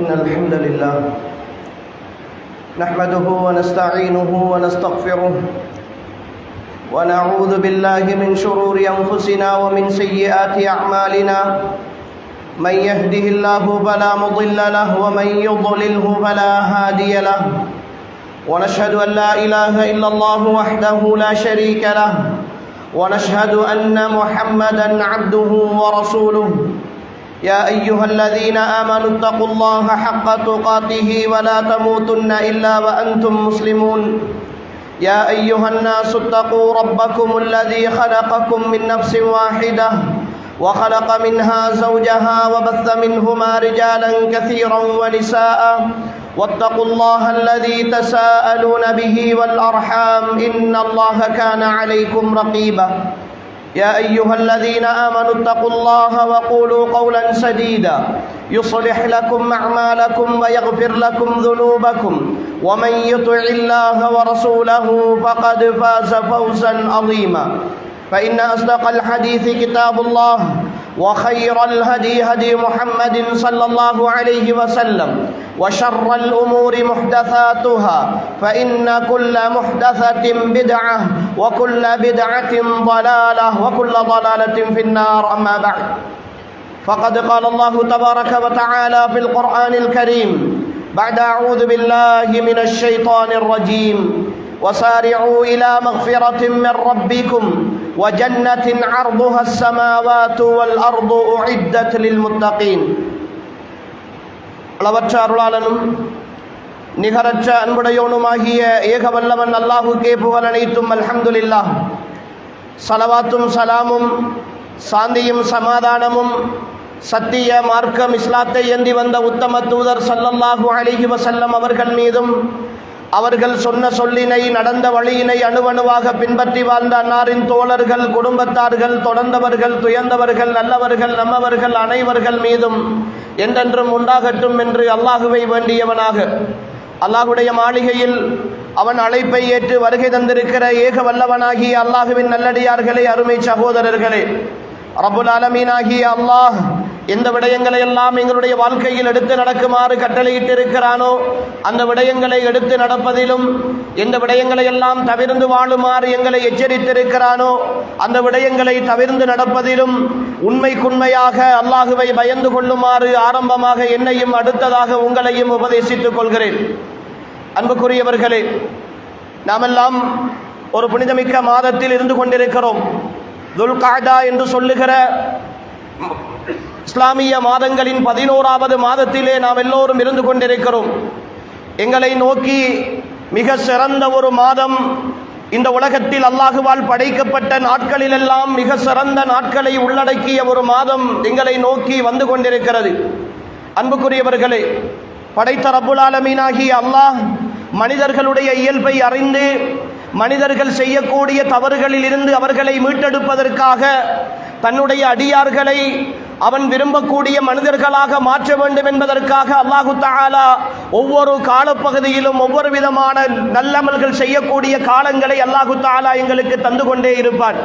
إن الحمد لله نحمده ونستعينه ونستغفره ونعوذ بالله من شرور أنفسنا ومن سيئات أعمالنا من يهده الله فلا مضل له ومن يضلله فلا هادي له ونشهد أن لا إله إلا الله وحده لا شريك له ونشهد أن محمدًا عبده ورسوله يا أيها الذين آمنوا اتقوا الله حق تقاته ولا تموتن إلا وأنتم مسلمون يا أيها الناس اتقوا ربكم الذي خلقكم من نفس واحدة وخلق منها زوجها وبث منهما رجالا كثيرا ونساء واتقوا الله الذي تساءلون به والأرحام إن الله كان عليكم رقيبا يا أيها الذين آمنوا اتقوا الله وقولوا قولا سديدا يصلح لكم أعمالكم ويغفر لكم ذنوبكم ومن يطع الله ورسوله فقد فاز فوزا عظيما فإن أصدق الحديث كتاب الله وخير الهدي هدي محمد صلى الله عليه وسلم وشر الأمور محدثاتها فإن كل محدثة بدعة وكل بدعة ضلالة وكل ضلالة في النار أما بعد فقد قال الله تبارك وتعالى في القرآن الكريم بعد أعوذ بالله من الشيطان الرجيم وسارعوا إلى مغفرة من ربكم وجنة عرضها السماوات والأرض أعدت للمتقين அளவற்ற அருளாளனும் நிகரற்ற அன்புடையோனுமாகிய ஏகவல்லவன் அல்லாஹுக்கே புகழ் அனைத்தும் அல்ஹம்துலில்லாஹ். ஸலவாத்தும் சலாமும் சாந்தியும் சமாதானமும் சத்திய மார்க்கம் இஸ்லாத்தை ஏந்தி வந்த உத்தம தூதர் ஸல்லல்லாஹு அலைஹி வஸல்லம் அவர்கள் மீதும் அவர்கள் சொன்ன சொல்லினை நடந்த வழியினை அணுவணுவாக பின்பற்றி வாழ்ந்த அன்னாரின் தோழர்கள் குடும்பத்தார்கள் தொடர்ந்தவர்கள் துயர்ந்தவர்கள் நல்லவர்கள் நம்மவர்கள் அனைவர்கள் மீதும் என்றென்றும் உண்டாகட்டும் என்று அல்லாஹுவை வேண்டியவனாக அல்லாஹுடைய மாளிகையில் அவன் அழைப்பை ஏற்று வருகை தந்திருக்கிற ஏக வல்லவனாகிய அல்லாஹுவின் நல்லடியார்களே, அருமை சகோதரர்களே, ரப்புல் ஆலமீனாகிய அல்லாஹ் எந்த விடயங்களை எல்லாம் எங்களுடைய வாழ்க்கையில் எடுத்து நடக்குமாறு கட்டளையிட்டிருக்கிறானோ அந்த விடயங்களை எடுத்து நடப்பதிலும், எந்த விடயங்களை எல்லாம் தவிர்ந்து வாழுமாறு எங்களை எச்சரித்திருக்கிறானோ அந்த விடயங்களை தவிர்ந்து நடப்பதிலும் உண்மைக்குண்மையாக அல்லாஹுவை பயந்து கொள்ளுமாறு ஆரம்பமாக என்னையும் அடுத்ததாக உங்களையும் உபதேசித்துக் கொள்கிறேன். அன்புக்குரியவர்களே, நாமெல்லாம் ஒரு புனிதமிக்க மாதத்தில் இருந்து கொண்டிருக்கிறோம். துல்காதா என்று சொல்லுகிற இஸ்லாமிய மாதங்களின் 11வது மாதத்திலே நாம் எல்லோரும் இருந்து கொண்டிருக்கிறோம். எங்களை நோக்கி மிக சிறந்த ஒரு மாதம், இந்த உலகத்தில் அல்லாஹுவால் படைக்கப்பட்ட நாட்களிலெல்லாம் மிக சிறந்த நாட்களை உள்ளடக்கிய ஒரு மாதம் எங்களை நோக்கி வந்து கொண்டிருக்கிறது. அன்புக்குரியவர்களே, படைத்த ரப்புல் ஆலமீனாகிய அல்லாஹ் மனிதர்களுடைய இயல்பை அறிந்து மனிதர்கள் செய்யக்கூடிய தவறுகளில் இருந்து அவர்களை மீட்டெடுப்பதற்காக தன்னுடைய அடியார்களை அவன் விரும்பக்கூடிய மனிதர்களாக மாற்ற வேண்டும் என்பதற்காக அல்லாஹு தஆலா ஒவ்வொரு காலப்பகுதியிலும் ஒவ்வொரு விதமான நல்லமல்கள் செய்யக்கூடிய காலங்களை அல்லாஹு தஆலா எங்களுக்கு தந்து கொண்டே இருப்பான்.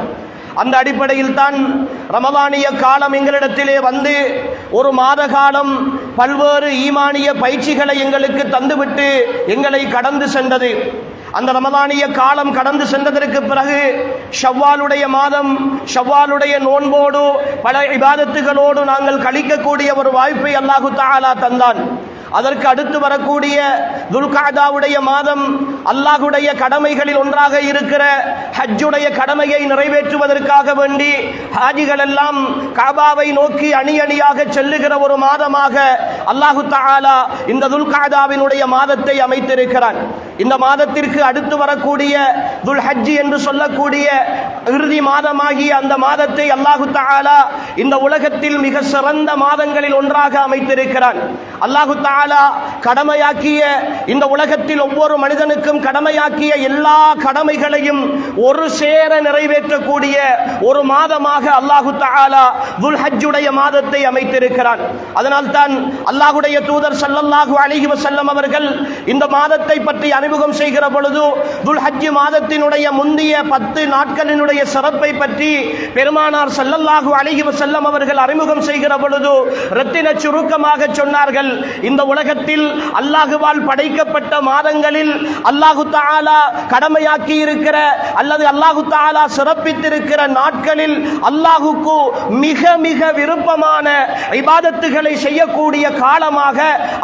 அந்த அடிப்படையில் தான் ரமதானிய காலம் எங்களிடத்திலே வந்து ஒரு மாத காலம் பல்வேறு ஈமானிய பயிற்சிகளை எங்களுக்கு தந்துவிட்டு எங்களை கடந்து சென்றது. அந்த ரமதானிய காலம் கடந்து சென்றதற்கு பிறகு ஷவ்வாலுடைய மாதம், ஷவ்வாலுடைய நோன்போடு பல இபாதத்துகளோடு நாங்கள் கழிக்கக்கூடிய ஒரு வாய்ப்பை அல்லாஹு தஆலா தந்தான். அதற்கு அடுத்து வரக்கூடிய துல்காதாவுடைய மாதம் அல்லாஹுடைய கடமைகளில் ஒன்றாக இருக்கிற ஹஜ்ஜுடைய கடமையை நிறைவேற்றுவதற்காக வேண்டி ஹாஜிகள் எல்லாம் காபாவை நோக்கி அணி அணியாக செல்லுகிற ஒரு மாதமாக அல்லாஹு தஆலா இந்த துல்காதாவினுடைய மாதத்தை அமைத்திருக்கிறான். இந்த மாதத்திற்கு அடுத்து வரக்கூடிய துல் ஹஜ் என்று சொல்லக்கூடிய இறுதி மாதமாகிய அந்த மாதத்தை அல்லாஹு தஆலா இந்த உலகத்தில் மிக சிறந்த மாதங்களில் ஒன்றாக அமைத்திருக்கிறான். அல்லாஹு தஆலா கடமையாக்கிய இந்த உலகத்தில் ஒவ்வொரு மனிதனுக்கும் கடமையாக்கிய எல்லா கடமைகளையும் ஒரு சேர நிறைவேற்றக்கூடிய ஒரு மாதமாக அல்லாஹு தஆலா துல் ஹஜ்ஜுடைய மாதத்தை அமைத்திருக்கிறான். அதனால் தான் அல்லாஹுடைய தூதர் ஸல்லல்லாஹு அலைஹி வஸல்லம் அவர்கள் இந்த மாதத்தை பற்றி அறிமுகம் செய்கிற பொழுது துல்ஹஜ் மாதத்தினுடைய முந்திய 10 நாட்களினுடைய சிறப்பை பற்றி பெருமானார் ஸல்லல்லாஹு அலைஹி வஸல்லம் அவர்கள் அறிமுகம் செய்கிற பொழுது ரத்தின சுருக்கமாக சொன்னார்கள், இந்த உலகத்தில் அல்லாஹுவால் படைக்கப்பட்ட மாதங்களில் அல்லாஹு தஆலா கடமையாக்கி இருக்கிற அல்லது அல்லாஹு தஆலா சிறப்பித்திருக்கிற நாட்களில் அல்லாஹுக்கு மிக மிக விருப்பமான இபாதத்துகளை செய்யக்கூடிய காலமாக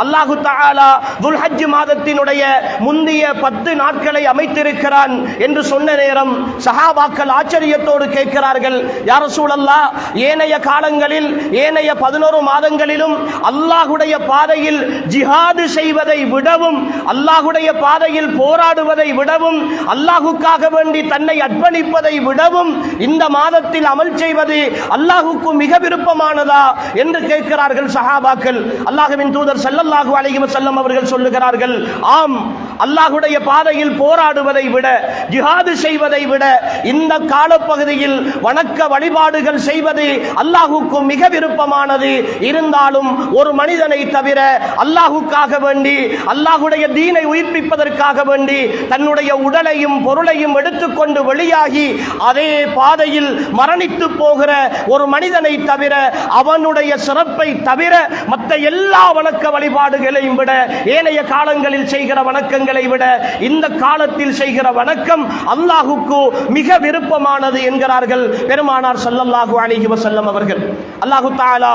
அல்லாஹு தஆலா துல்ஹஜ் மாதத்தினுடைய முந்திய 10 நாட்களை அமைத்திருக்கிறான் என்று சொன்ன நேரம் சஹாபாக்கள் ஆச்சரியத்தோடு கேட்கிறார்கள், யா ரசூலல்லாஹ், ஏனைய காலங்களில் ஏனைய 11 மாதங்களிலும் அல்லாஹுடைய பாதையில் ஜிஹாது செய்வதை விடவும் அல்லாஹுடைய பாதையில் போராடுவதை விடவும் அல்லாஹுக்காக வேண்டி தன்னை அர்ப்பணிப்பதை விடவும் இந்த மாதத்தில் அமல் செய்வது அல்லாஹுக்கு மிக விருப்பமானதா என்று கேட்கிறார்கள் சஹாபாக்கள். அல்லாஹ்வின் தூதர் ஸல்லல்லாஹு அலைஹி வஸல்லம் அவர்கள் சொல்லுகிறார்கள், ஆம், அல்லாஹுடைய பாதையில் போராடுவதை விட ஜிஹாது செய்வதை விட இந்த காலப்பகுதியில் வணக்க வழிபாடுகள் செய்வது அல்லாஹுக்கு மிக விருப்பமானது. இருந்தாலும் ஒரு மனிதனை தவிர அல்லாஹுக்காக வேண்டி அல்லாஹுடைய தீனை உயிர்ப்பிப்பதற்காக வேண்டி தன்னுடைய உடலையும் பொருளையும் எடுத்துக்கொண்டு வெளியாகி அதே பாதையில் மரணித்து போகிற ஒரு மனிதனை தவிர அவனுடைய சிறப்பை தவிர மற்ற எல்லா வணக்க வழிபாடுகளையும் விட ஏனைய காலங்களில் செய்கிற வணக்கங்களை விட இந்த காலத்தில் செய்கிற வணக்கம் அல்லாஹுக்கு மிக விருப்பமானது என்கிறார்கள் பெருமானார் ஸல்லல்லாஹு அலைஹி வஸல்லம் அவர்கள். அல்லாஹு தஆலா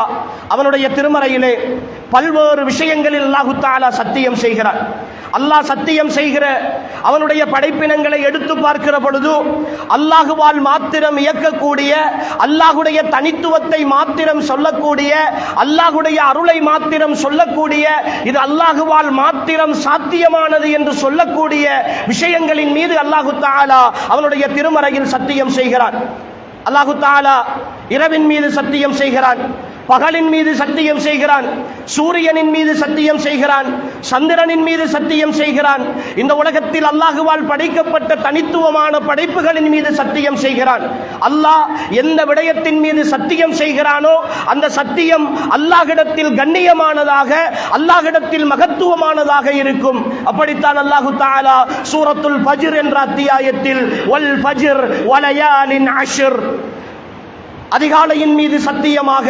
அவனுடைய திருமறையிலே பல்வேறு விஷயங்களில் அல்லாஹு தஆலா சத்தியம் செய்கிறார். அல்லாஹ் சத்தியம் செய்கிற அவனுடைய படைப்பினங்களை எடுத்து பார்க்கிற பொழுது அல்லாஹுவால் மாத்திரம் இயக்கக்கூடிய அல்லாஹுடைய தனித்துவத்தை மாத்திரம் சொல்லக்கூடிய அல்லாஹுடைய அருளை மாத்திரம் சொல்லக்கூடிய இது அல்லாஹுவால் மாத்திரம் சாத்தியமானது என்று சொல்லக்கூடிய விஷயங்களின் மீது அல்லாஹு தஆலா அவனுடைய திருமறையில் சத்தியம் செய்கிறான். அல்லாஹு தஆலா இரவின் மீது சத்தியம் செய்கிறான், பகலின் மீது சத்தியம் செய்கிறான், சூரியனின் மீது சத்தியம் செய்கிறான், சந்திரனின் மீது சத்தியம் செய்கிறான், இந்த உலகத்தில் அல்லாஹுவால் படைக்கப்பட்ட தனித்துவமான படைப்புகளின் மீது சத்தியம் செய்கிறான். அல்லாஹ் எந்த விடயத்தின் மீது சத்தியம் செய்கிறானோ அந்த சத்தியம் அல்லாஹ்விடத்தில் கண்ணியமானதாக அல்லாஹ்விடத்தில் மகத்துவமானதாக இருக்கும். அப்படித்தான் அல்லாஹு தஆலா சூரத்துல் ஃபஜ்ர் என்ற அத்தியாயத்தில் வல் ஃபஜ்ர் வலயாலின் அஷ்ர், அதிகாலையின் மீது சத்தியமாக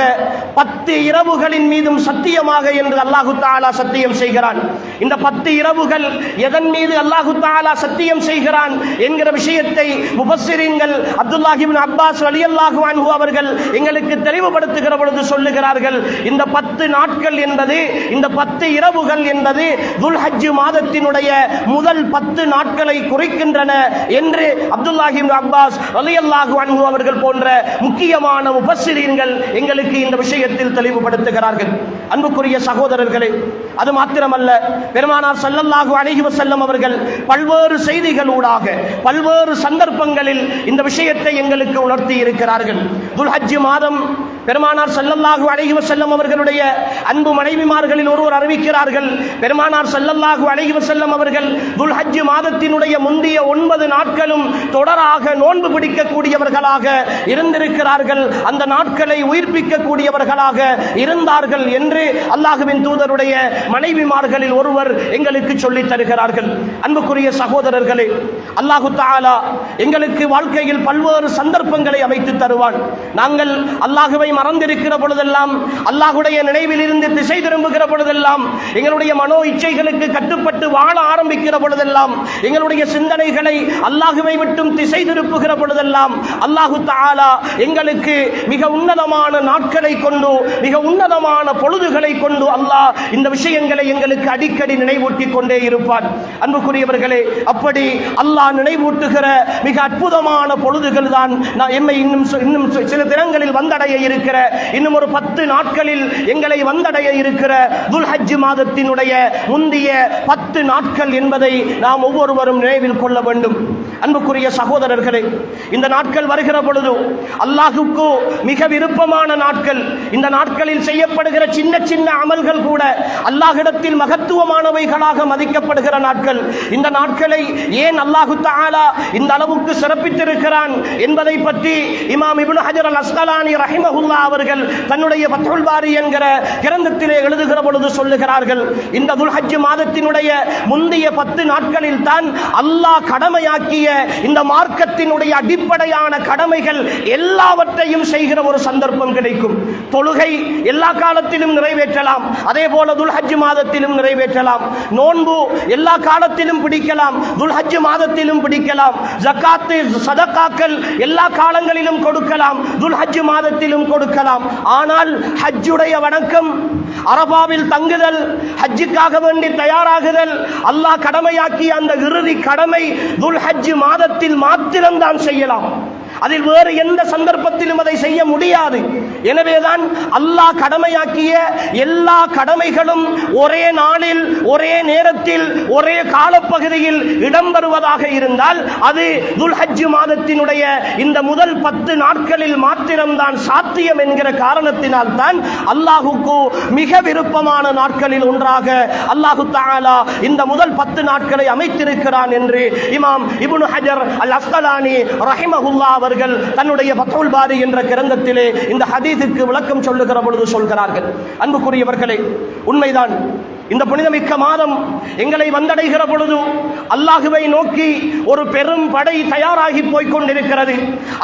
10 இரவுகளின் மீதும் சத்தியமாக என்று அல்லாஹு தஆலா சத்தியம் செய்கிறான். இந்த 10 இரவுகள் எதன் மீது அல்லாஹு தஆலா சத்தியம் செய்கிறான் என்கிற விஷயத்தை முஃபஸ்ஸிரீன்கள் அப்துல்லாஹ் இப்னு அப்பாஸ் ரலியல்லாஹு அன்ஹு அவர்கள் எங்களுக்கு தெளிவுபடுத்துகிற பொழுது சொல்லுகிறார்கள், இந்த 10 நாட்கள் என்பது இந்த 10 இரவுகள் என்பது துல்ஹஜ் மாதத்தினுடைய முதல் 10 நாட்களை குறிக்கின்றன என்று அப்துல்லாஹ் இப்னு அப்பாஸ் ரலியல்லாஹு அன்ஹு அவர்கள் போன்ற முக்கியமான முஃபஸ்ஸிரீன்கள் எங்களுக்கு இந்த விஷயத்தில் தெளிவுபடுத்துகிறார்கள். அன்புக்குரிய சகோதரர்களே, அது மாத்திரமல்ல, பெருமானார் ஸல்லல்லாஹு அலைஹி வஸல்லம் அவர்கள் பல்வேறு செய்திகளூடாக பல்வேறு சந்தர்ப்பங்களில் இந்த விஷயத்தை எங்களுக்கு உணர்த்தி இருக்கிறார்கள். துல்ஹஜ் மாதம் பெருமானார் ஸல்லல்லாஹு அலைஹி வஸல்லம் அவர்களுடைய அன்பு மனைவிமார்களில் ஒருவர் அறிவிக்கிறார்கள், பெருமானார் ஸல்லல்லாஹு அலைஹி வஸல்லம் அவர்கள் துல்ஹஜ் மாதத்தினுடைய முந்திய 9 நாட்களும் தொடராக நோன்பு பிடிக்கக்கூடியவர்களாக இருந்திருக்கிறார்கள், அந்த நாட்களை உயிர்ப்பிக்கக்கூடியவர்களாக இருந்தார்கள் என்று அல்லாஹ்வின் தூதருடைய மனைவிமார்களில் ஒருவர் எங்களுக்கு சொல்லித் தருகிறார்கள். அன்புக்குரிய சகோதரர்களே, அல்லாஹு தஆலா எங்களுக்கு வாழ்க்கையில் பல்வேறு சந்தர்ப்பங்களை அமைத்து தருவான். நாங்கள் அல்லாஹுவை மறந்திருக்கிற பொழுதெல்லாம், அல்லாஹுடைய நினைவில் இருந்து திசை திரும்புகிற பொழுதெல்லாம், எங்களுடைய மனோ இச்சைகளுக்கு கட்டுப்பட்டு வாழ ஆரம்பிக்கிற பொழுதெல்லாம், எங்களுடைய சிந்தனைகளை அல்லாஹுவை விட்டும் திசை திருப்புகிற பொழுதெல்லாம் அல்லாஹு தஆலா எங்களுக்கு மிக உன்னதமான நாட்களை கொண்டு மிக உன்னதமான பொழுதுகளை கொண்டு அல்லாஹ் இந்த விஷயங்களை எங்களுக்கு அடிக்கடி நினைவூட்டிக் கொண்டே இருப்பான். அன்புக்குரியவர்களே, அப்படி அல்லாஹ் நினைவூட்டுகிற மிக அற்புதமான பொழுதுகள் தான் எம்மை இன்னும் சில தினங்களில் வந்தடைய இருக்கிற, இன்னும் ஒரு 10 நாட்களில் எங்களை வந்தடைய இருக்கிற துல்ஹஜ் மாதத்தினுடைய முந்திய 10 நாட்கள் என்பதை நாம் ஒவ்வொருவரும் நினைவில் கொள்ள வேண்டும். அன்புக்குரிய சகோதரர்களே, இந்த நாட்கள் வருகிற பொழுது அல்லாஹுக்கு மிக விருப்பமான நாட்கள். இந்த நாட்களில் செய்யப்படுகிற சின்ன சின்ன அமல்கள் கூட அல்லாஹ்விடத்தில் மகத்துவமானவைகளாக மதிக்கப்படுகிற நாட்கள். இந்த நாட்களை ஏன் அல்லாஹு தஆலா இந்த அளவுக்கு சிறப்பித்திருக்கிறான் என்பதை பற்றி இமாம் இப்னு ஹஜர் அல் அஸ்கலானி ரஹிமஹுல்லாஹ் ரஹிமஹுல்லா அவர்கள் தன்னுடைய ஃபத்ஹுல் பாரி என்கிற கிரந்தத்திலே எழுதுகிற பொழுது சொல்லுகிறார்கள், இந்த துல்ஹஜ் மாதத்தினுடைய முந்தைய 10 நாட்களில் தான் அல்லாஹ் கடமையாக்கிய இந்த மார்க்கத்தினுடைய அடிப்படையான கடமைகள் எல்லாவற்றையும் செய்கிற ஒரு சந்தர்ப்பம் கிடைக்கும். தொழுகை எல்லா காலத்திலும் நிறைவேற்றலாம், அதே போல துல்ஹஜ் மாதத்திலும் நிறைவேற்றலாம். நோன்பு எல்லா காலத்திலும் பிடிக்கலாம், துல்ஹஜ் மாதத்திலும் பிடிக்கலாம். ஜகாத்து சதகாக்கள் எல்லா காலங்களிலும் கொடுக்கலாம், துல்ஹஜ் மாதத்திலும் கொடுக்கலாம். ஆனால் ஹஜ்ஜுடைய வணக்கம், அரபாவில் தங்குதல், ஹஜ்ஜுக்காக வேண்டி தயாராகுதல், அல்லாஹ் கடமையாக்கிய அந்த இறுதி கடமை துல்ஹஜ் மாதத்தில் மாத்திரம்தான் செய்யலாம். அதில் வேறு எந்த சந்தர்ப்பத்திலும் அதை செய்ய முடியாது. எனவேதான் அல்லாஹ் கடமையாக்கிய எல்லா கடமைகளும் ஒரே நாளில், ஒரே நேரத்தில், ஒரே காலப்பகுதியில் இடம்பெறுவதாக இருந்தால் அது துல்ஹஜ் மாதத்தினுடைய இந்த முதல் 10 நாட்களில் மாத்திரம்தான் சாத்தியம் என்கிற காரணத்தினால் தான் அல்லாஹுக்கு மிக விருப்பமான நாட்களில் ஒன்றாக அல்லாஹு தஆலா இந்த முதல் 10 நாட்களை அமைத்திருக்கிறான் என்று இமாம் இப்னு ஹஜர் அல் அஸ்கலானி ரஹிமஹுல்லா அவர்கள் தன்னுடைய ஃபத்ஹுல் பாரி என்ற கிரந்தத்திலே இந்த ஹதீஸுக்கு விளக்கம் சொல்லுகிற பொழுது சொல்கிறார்கள். அன்புக்குரியவர்களே, உண்மைதான், இந்த புனிதமிக்க மாதம் எங்களை வந்தடைகிற பொழுது அல்லாஹுவை நோக்கி ஒரு பெரும் படை தயாராகி போய்கொண்டிருக்கிறது.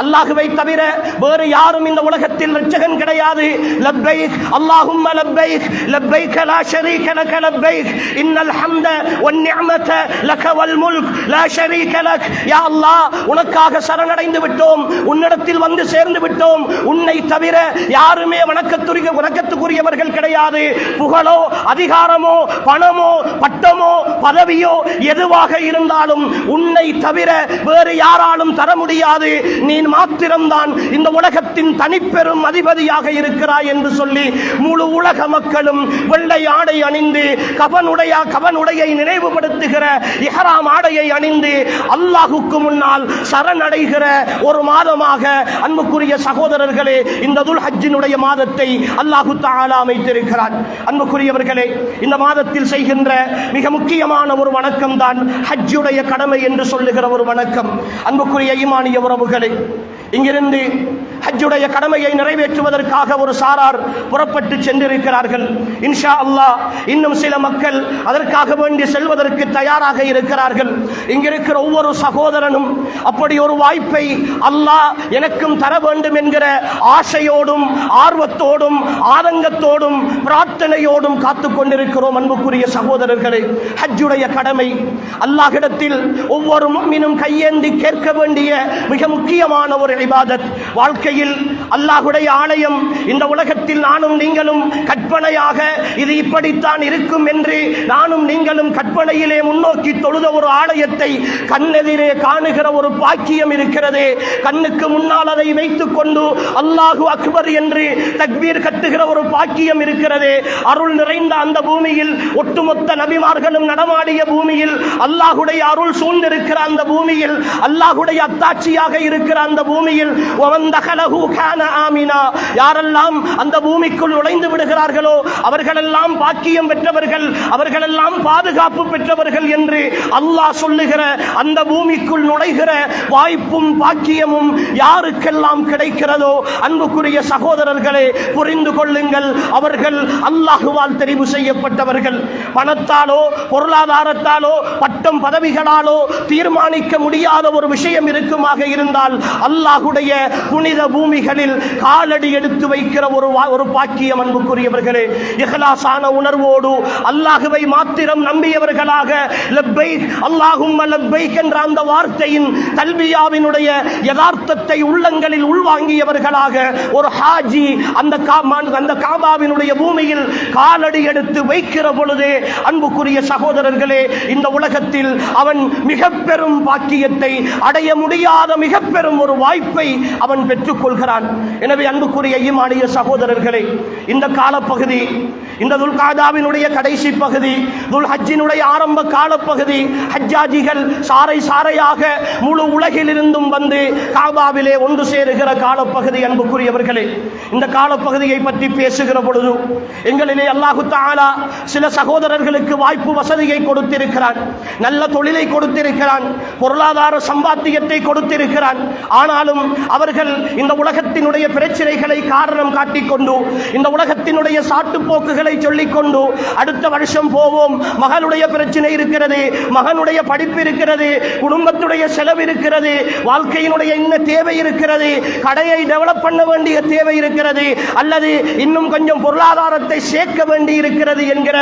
அல்லாஹுவை தவிர வேறு யாரும் இந்த உலகத்தில் இரட்சகன் கிடையாது. லப்பைக் அல்லாஹும்ம லப்பைக், லப்பைக் லா ஷரீக லக லப்பைக், இன்னல் ஹம்த வன் நிஅமத லக வல் முல்க் லா ஷரீக லக். யா அல்லாஹ், உனக்காக சரணடைந்து விட்டோம், உன்னிடத்தில் வந்து சேர்ந்து விட்டோம், உன்னை தவிர யாருமே வணக்கத்துக்குரியவர்கள் கிடையாது. புகழோ அதிகாரமோ பணமோ பட்டமோ பதவியோ எதுவாக இருந்தாலும் உன்னை தவிர வேறு யாராலும் தர முடியாது. நீ மாத்திரம்தான் இந்த உலகத்தின் தனிப்பெரும் அதிபதியாக இருக்கிறாய் என்று சொல்லி முழு உலக மக்களும் வெள்ளை ஆடை அணிந்து கவனுடையை நினைவுபடுத்துகிற இஹ்ராம் ஆடையை அணிந்து அல்லாஹுக்கு முன்னால் சரணடைகிற ஒரு மாதமாக அன்புக்குரிய சகோதரர்களே இந்த துல்ஹஜ்ஜினுடைய மாதத்தை அல்லாஹு தஆலா அமைத்திருக்கிறார். அன்புக்குரியவர்களே, இந்த மாதத்தில் செய்கின்ற மிக முக்கியமான ஒரு வணக்கம் தான் ஹஜ்ஜுடைய கடமை என்று சொல்லுகிற ஒரு வணக்கம். அன்புக்குரிய ஈமானிய உறவுகளே, இங்கிருந்து ஹஜ்ஜுடைய கடமையை நிறைவேற்றுவதற்காக ஒரு சாரார் புறப்பட்டு சென்றிருக்கிறார்கள். இன்ஷா அல்லாஹ் இன்னும் சில மக்கள் அதற்காக வேண்டி செல்வதற்கு தயாராக இருக்கிறார்கள். இங்கிருக்கிற ஒவ்வொரு சகோதரனும் அப்படி ஒரு வாய்ப்பை அல்லாஹ் எனக்கும் தர வேண்டும் என்கிற ஆசையோடும் ஆர்வத்தோடும் ஆதங்கத்தோடும் பிரார்த்தனையோடும் காத்துக் கொண்டிருக்கிறோம். அன்புக்குரிய சகோதரர்களே, ஹஜ்ஜுடைய கடமை அல்லாஹ்விடத்தில் ஒவ்வொரு முஃமினும் கையேந்தி கேட்க வேண்டிய மிக முக்கியமான ஒரு இபாதத். வாழ்க்கையில் அல்லாஹ்வுடைய ஆலயம் இந்த உலகத்தில் நானும் நீங்களும் கற்பனையாக இது இப்படித்தான் இருக்கும் என்று நானும் நீங்களும் கற்பனையிலே முன்னோக்கி தொழுத ஒரு ஆலயத்தை கண்ணெதிரே காணுகிற ஒரு பாக்கியம் இருக்கிறது. கண்ணுக்கு முன்னால் அதை வைத்துக் கொண்டு அல்லாஹு அக்பர் என்று தக்பீர் கட்டுகிற ஒரு பாக்கியம் இருக்கிறது. அருள் நிறைந்த அந்த பூமியில், ஒட்டுமொத்த நபிமார்களும் நடமாடிய பூமியில், அல்லாஹுடைய அருள் சூழ்ந்திருக்கிற அந்த பூமியில், அல்லாஹுடைய அத்தாட்சியாக இருக்கிற அந்த பூமியில் யாரெல்லாம் அந்த பூமிக்குள் நுழைந்து விடுகிறார்களோ அவர்களெல்லாம் பாக்கியம் பெற்றவர்கள், அவர்களெல்லாம் பாதுகாப்பு பெற்றவர்கள் என்று அல்லாஹ் சொல்லுகிற அந்த பூமிக்குள் நுழைகிற வாய்ப்பும் பாக்கியமும் யாருக்கெல்லாம் கிடைக்கிறதோ அன்புக்குரிய சகோதரர்களே புரிந்து கொள்ளுங்கள், அவர்கள் அல்லாஹுவால் தெரிவு செய்யப்பட்டவர்கள். பணத்தாலோ பொருளாதாரத்தாலோ பட்டம் பதவிகளாலோ தீர்மானிக்க முடியாத ஒரு விஷயம் இருக்குமாக இருந்தால் அல்லாஹுடைய புனித பூமிகளில் காலடி எடுத்து வைக்கிற ஒரு பாக்கியம். அன்புக்குரியவர்களே, இஹ்லாஸான உணர்வோடு அல்லாஹுவை மாத்திரம் நம்பியவர்களாக லப்பைக் அல்லாஹும்ம லப்பைக் என்ற அந்த வார்த்தையின் தல்பியாவினுடைய யதார்த்தத்தை உள்ளங்களில் உள்வாங்கியவர்களாக ஒரு ஹாஜி அந்த காபாவினுடைய பூமியில் காலடி எடுத்து வைக்கிற பொழுது அன்புக்குரிய சகோதரர்களே இந்த உலகத்தில் அவன் மிக பெரும் பாக்கியத்தை அடைய முடியாத மிக பெரும் ஒரு வாய்ப்பை அவன் பெற்றுக் கொள்கிறான். எனவே அன்புக்குரிய ஈமானிய சகோதரர்களே, இந்த காலப்பகுதி, இந்த துல்காதாவினுடைய கடைசி பகுதி, துல்ஹஜ்ஜினுடைய ஆரம்ப காலப்பகுதி, ஹஜ்ஜாஜிகள் சாரை சாரையாக முழு உலகிலிருந்தும் வந்து காபாவிலே ஒன்று சேருகிற காலப்பகுதி. அன்புக்குரியவர்களே, இந்த காலப்பகுதியை பற்றி பேசுகிற பொழுது எங்களிலே அல்லாஹு தஆலா சில சகோதரர்களுக்கு வாய்ப்பு வசதியை கொடுத்திருக்கிறான், நல்ல தொழிலை கொடுத்திருக்கிறான், பொருளாதார சம்பாத்தியத்தை கொடுத்திருக்கிறான். ஆனாலும் அவர்கள் இந்த உலகத்தில் உலகத்தினுடைய பிரச்சனைகளை காரணம் காட்டிக்கொண்டு, இந்த உலகத்தினுடைய சாட்டுப்போக்குகளை சொல்லிக்கொண்டு, அடுத்த வருஷம் போவோம், மகளுடைய பிரச்சனை இருக்கிறது, மகனுடைய படிப்பு இருக்கிறது, குடும்பத்துடைய செலவு இருக்கிறது, வாழ்க்கையினுடைய இன்ன தேவை இருக்கிறது, கடையை டெவலப் பண்ண வேண்டிய தேவை இருக்கிறது, அல்லது இன்னும் கொஞ்சம் பொருளாதாரத்தை சேர்க்க வேண்டி இருக்கிறது என்கிற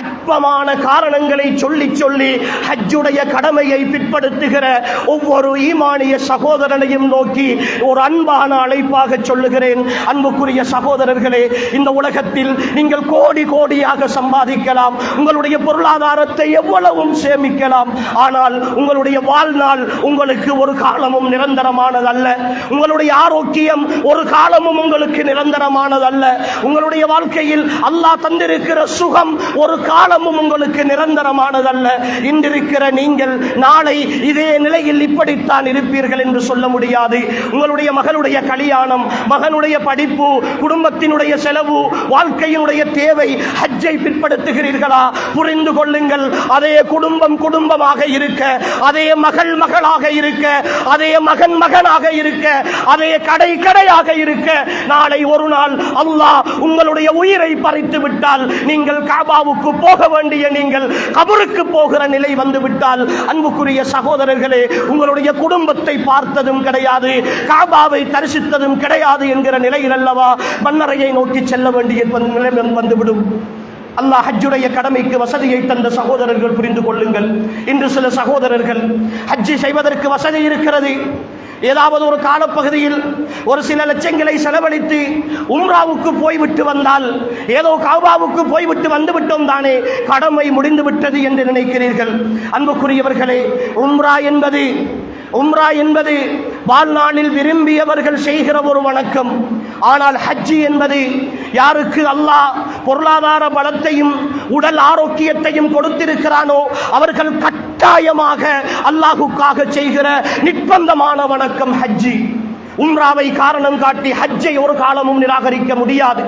அற்பமான காரணங்களை சொல்லி சொல்லி ஹஜ்ஜுடைய கடமையை பிற்படுத்துகிற ஒவ்வொரு ஈமானிய சகோதரனையும் நோக்கி ஒரு அன்பான அழைப்பாக சொல்லுகிறேன். அன்புக்குரிய சகோதரர்களே, இந்த உலகத்தில் நீங்கள் கோடி கோடியாக சம்பாதிக்கலாம், உங்களுடைய பொருளாதாரத்தை எவ்வளவும் சேமிக்கலாம், ஆனால் உங்களுடைய வாழ்நாள் உங்களுக்கு ஒரு காலமும் நிரந்தரமானதல்ல. உங்களுடைய ஆரோக்கியம் ஒரு காலமும் உங்களுக்கு நிரந்தரமானதல்ல. உங்களுடைய வாழ்க்கையில் அல்லாஹ் தந்திருக்கிற சுகம் ஒரு காலமும் உங்களுக்கு நிரந்தரமானதல்ல. இன்றிருக்கிற நீங்கள் நாளை இதே நிலையில் இப்படித்தான் இருப்பீர்கள் என்று சொல்ல முடியாது. உங்களுடைய மகளுடைய கல்யாணம், மகனுடைய படிப்பு, குடும்பத்தினுடைய செலவு, வாழ்க்கையினுடைய தேவை, ஹஜ்ஜை பிற்படுத்துகிறீர்களா? புரிந்து கொள்ளுங்கள், அதே குடும்பம் குடும்பமாக இருக்க, அதே மகள் மகளாக இருக்க, அதே மகன் மகனாக இருக்க, அதே கடை கடையாக இருக்க, நாளை ஒரு நாள் அல்லாஹ் உங்களுடைய உயிரை பறித்து விட்டால், நீங்கள் காபாவுக்கு போக வேண்டிய நீங்கள் கபருக்கு போகிற நிலை வந்து விட்டால், அன்புக்குரிய சகோதரர்களே, உங்களுடைய குடும்பத்தை பார்த்ததும் கிடையாது, காபாவை தரிசித்ததும் கிடையாது என்கிற நிலையில் அல்லவா மன்னரையை நோக்கி செல்ல வேண்டிய நிலை வந்துவிடும். அல்லாஹ் ஹஜ்ஜுடைய கடமைக்கு வசதியை தந்த சகோதரர்கள் புரிந்து கொள்ளுங்கள். இன்று சில சகோதரர்கள் ஹஜ்ஜி செய்வதற்கு வசதி இருக்கிறது, ஏதாவது ஒரு காலப்பகுதியில் ஒரு சில லட்சங்களை செலவழித்து உம்ராவுக்கு போய்விட்டு வந்தால், ஏதோ காபாவுக்கு போய்விட்டு வந்துவிட்டோம் தானே, கடமை முடிந்து விட்டது என்று நினைக்கிறீர்கள். அன்புக்குரியவர்களே, உம்ரா என்பது வாழ்நாளில் விரும்பியவர்கள் செய்கிற ஒரு வணக்கம். ஆனால் ஹஜ்ஜி என்பது யாருக்கு அல்லாஹ் பொருளாதார பலத்தையும் உடல் ஆரோக்கியத்தையும் கொடுத்திருக்கிறானோ அவர்கள் கட்டாயமாக அல்லாஹுக்காக செய்கிற நிர்பந்தமான வணக்கம் ஹஜ்ஜி. உம்ராவை காரணம் காட்டி ஹஜ்ஜை ஒரு காலமும் நிராகரிக்க முடியாது.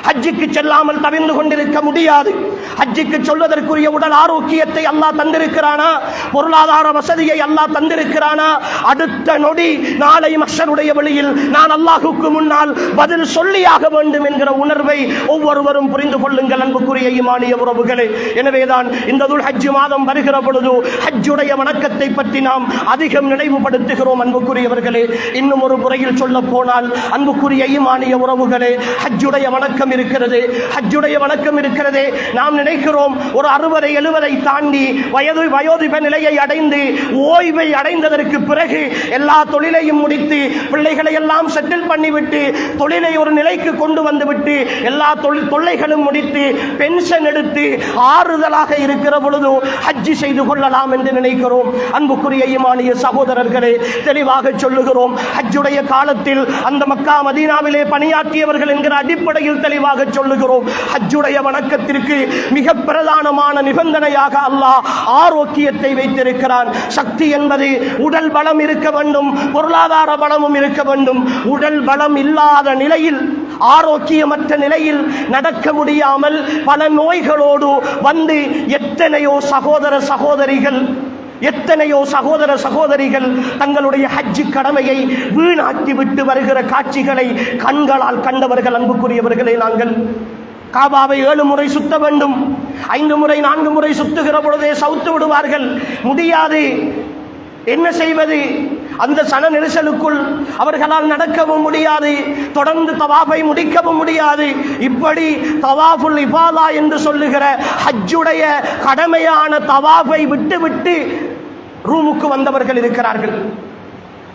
ஹஜ்ஜுக்கு செல்லாமல் தவிர்ந்து கொண்டிருக்க முடியாது. ஹஜ்ஜுக்கு சொல்வதற்குரிய உடல் ஆரோக்கியத்தை அல்லாஹ் தந்திருக்கிறானா? பொருளாதார வசதியை அல்லாஹ் தந்திருக்கிறானா? அடுத்த நொடி நாளை மஹ்ஷருடைய வழியில் நான் அல்லாஹுக்கு முன்னால் பதில் சொல்லியாக வேண்டும் என்கிற உணர்வை ஒவ்வொருவரும் புரிந்து கொள்ளுங்கள் அன்புக்குரிய ஈமானிய உறவுகளே. எனவேதான் இந்த துல் ஹஜ் மாதம் வருகிற பொழுது ஹஜ்ஜுடைய வணக்கத்தை பற்றி நாம் அதிகம் நினைவுபடுத்துகிறோம். அன்புக்குரியவர்களே, இன்னும் ஒரு முறையில் சொல்ல போனால் அன்புக்குரிய ஈமானிய உறவுகளே, ஹஜ்ஜுடைய வணக்கம் இருக்கிறது, ஹஜ்ஜுடைய வணக்கம் இருக்கிறது. நாம் நினைக்கிறோம் ஒரு 60-70 தாண்டி வயோதிப நிலையை அடைந்து ஓய்வை அடைந்ததற்கு பிறகு எல்லா தொழிலையும் முடித்து பிள்ளைகளை எல்லாம் செட்டில் பண்ணிவிட்டு தொழிலை ஒரு நிலைக்கு கொண்டு வந்துவிட்டு எல்லா தொல்லைகளும் முடித்து பென்ஷன் எடுத்து ஆறுதலாக இருக்கிற பொழுது ஹஜ்ஜி செய்து கொள்ளலாம் என்று நினைக்கிறோம். அன்புக்குரிய ஈமானிய சகோதரர்களே, தெளிவாக சொல்லுகிறோம், ஹஜ்ஜுடைய காலத்தில் அந்த மக்கா மதீனாவிலே பணியாற்றியவர்கள் என்கிற அடிப்படையில் தெளிவாக சொல்லுகிறோம், ஹஜ்ஜுடைய வணக்கத்திற்கு மிக பிரதானமான நிபந்தனையாக அல்லாஹ் ஆரோக்கியத்தை வைத்திருக்கிறான். சக்தி என்பது உடல் பலம் இருக்க வேண்டும், பொருளாதார பலமும் இருக்க வேண்டும். உடல் பலம் இல்லாத நிலையில், ஆரோக்கியமற்ற நிலையில் நடக்க முடியாமல் பல நோய்களோடு வந்து எத்தனையோ சகோதர சகோதரிகள் தங்களுடைய ஹஜ்ஜி கடமையை வீணாக்கி விட்டு வருகிற காட்சிகளை கண்களால் கண்டவர்கள். அன்புக்குரியவர்களே, நாங்கள் காபாவை 7 முறை சுத்த வேண்டும், 5 முறை 4 முறை சுத்துகிற பொழுதே சவுத்து விடுவார்கள். முடியாது, என்ன செய்வது? அந்த சன நெரிசலுக்குள் அவர்களால் நடக்கவும் முடியாது, தொடர்ந்து தவாஃபை முடிக்கவும் முடியாது. இப்படி தவாஃபுல் இஃபாதா என்று சொல்லுகிற ஹஜ்ஜுடைய கடமையான தவாஃபை விட்டு ரூமுக்கு வந்தவர்கள் இருக்கிறார்கள்.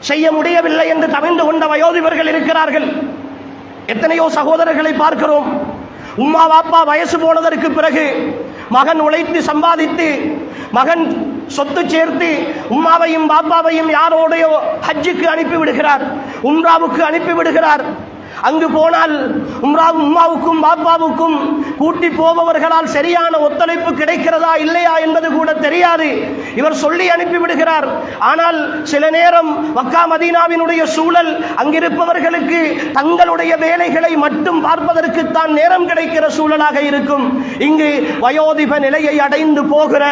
செய்ய முடியவில்லை என்று தவிர்ந்து கொண்ட வயோதிபர்கள் இருக்கிறார்கள். எத்தனையோ சகோதரர்களை பார்க்கிறோம், உம்மா வாப்பா வயசு போனதற்கு பிறகு மகன் உழைத்து சம்பாதித்து மகன் சொத்து சேர்த்து உம்மாவையும் பாப்பாவையும் யாரோடையோ ஹஜ்ஜுக்கு அனுப்பி விடுகிறார், உம்ராவுக்கு அனுப்பி விடுகிறார். அங்கு போனால் உம்மாவுக்கும் பாப்பாவுக்கும் கூட்டி போபவர்களால் சரியான ஒத்துழைப்பு கிடைக்கிறதா இல்லையா என்பது கூட தெரியாது. இவர் சொல்லி அனுப்பிவிடுகிறார். ஆனால் சில நேரம் மக்கா மதீனாவினுடைய சூழல் அங்கிருப்பவர்களுக்கு தங்களுடைய வேலைகளை மட்டும் பார்ப்பதற்குத்தான் நேரம் கிடைக்கிற சூழலாக இருக்கும். இங்கு வயோதிப நிலையை அடைந்து போகிற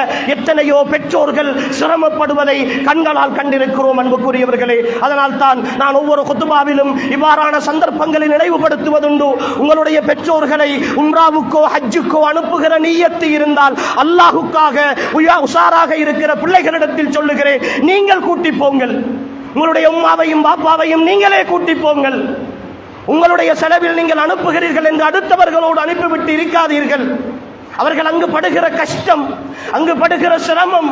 எத்தனையோ பெற்றோர்கள் சிரமப்படுவதை கண்களால் கண்டிருக்கிறோம் அன்புக்குரியவர்களே. அதனால் தான் நான் ஒவ்வொரு குத்துபாவிலும் இவ்வாறான சந்தர்ப்பங்களை நினைவுபடுத்துவதுண்டு. உங்களுடைய பெற்றோர்களை உம்ராவுக்கோ ஹஜ்ஜுக்கோ அனுப்புகிற நிய்யத்து இருந்தால் அல்லாஹுக்காக உஷாராக இருக்கிற பிள்ளைகளிடத்தில் சொல்லுகிறேன், நீங்கள் கூட்டி போங்கள். உங்களுடைய உம்மாவையும் பாப்பாவையும் நீங்களே கூட்டி போங்கள். உங்களுடைய செலவில் நீங்கள் அனுப்புகிறீர்கள் என்று அடுத்தவர்களோடு அனுப்பிவிட்டு இருக்காதீர்கள். அவர்கள் அங்கு படுகிற கஷ்டம், அங்கு படுகிற சிரமம்,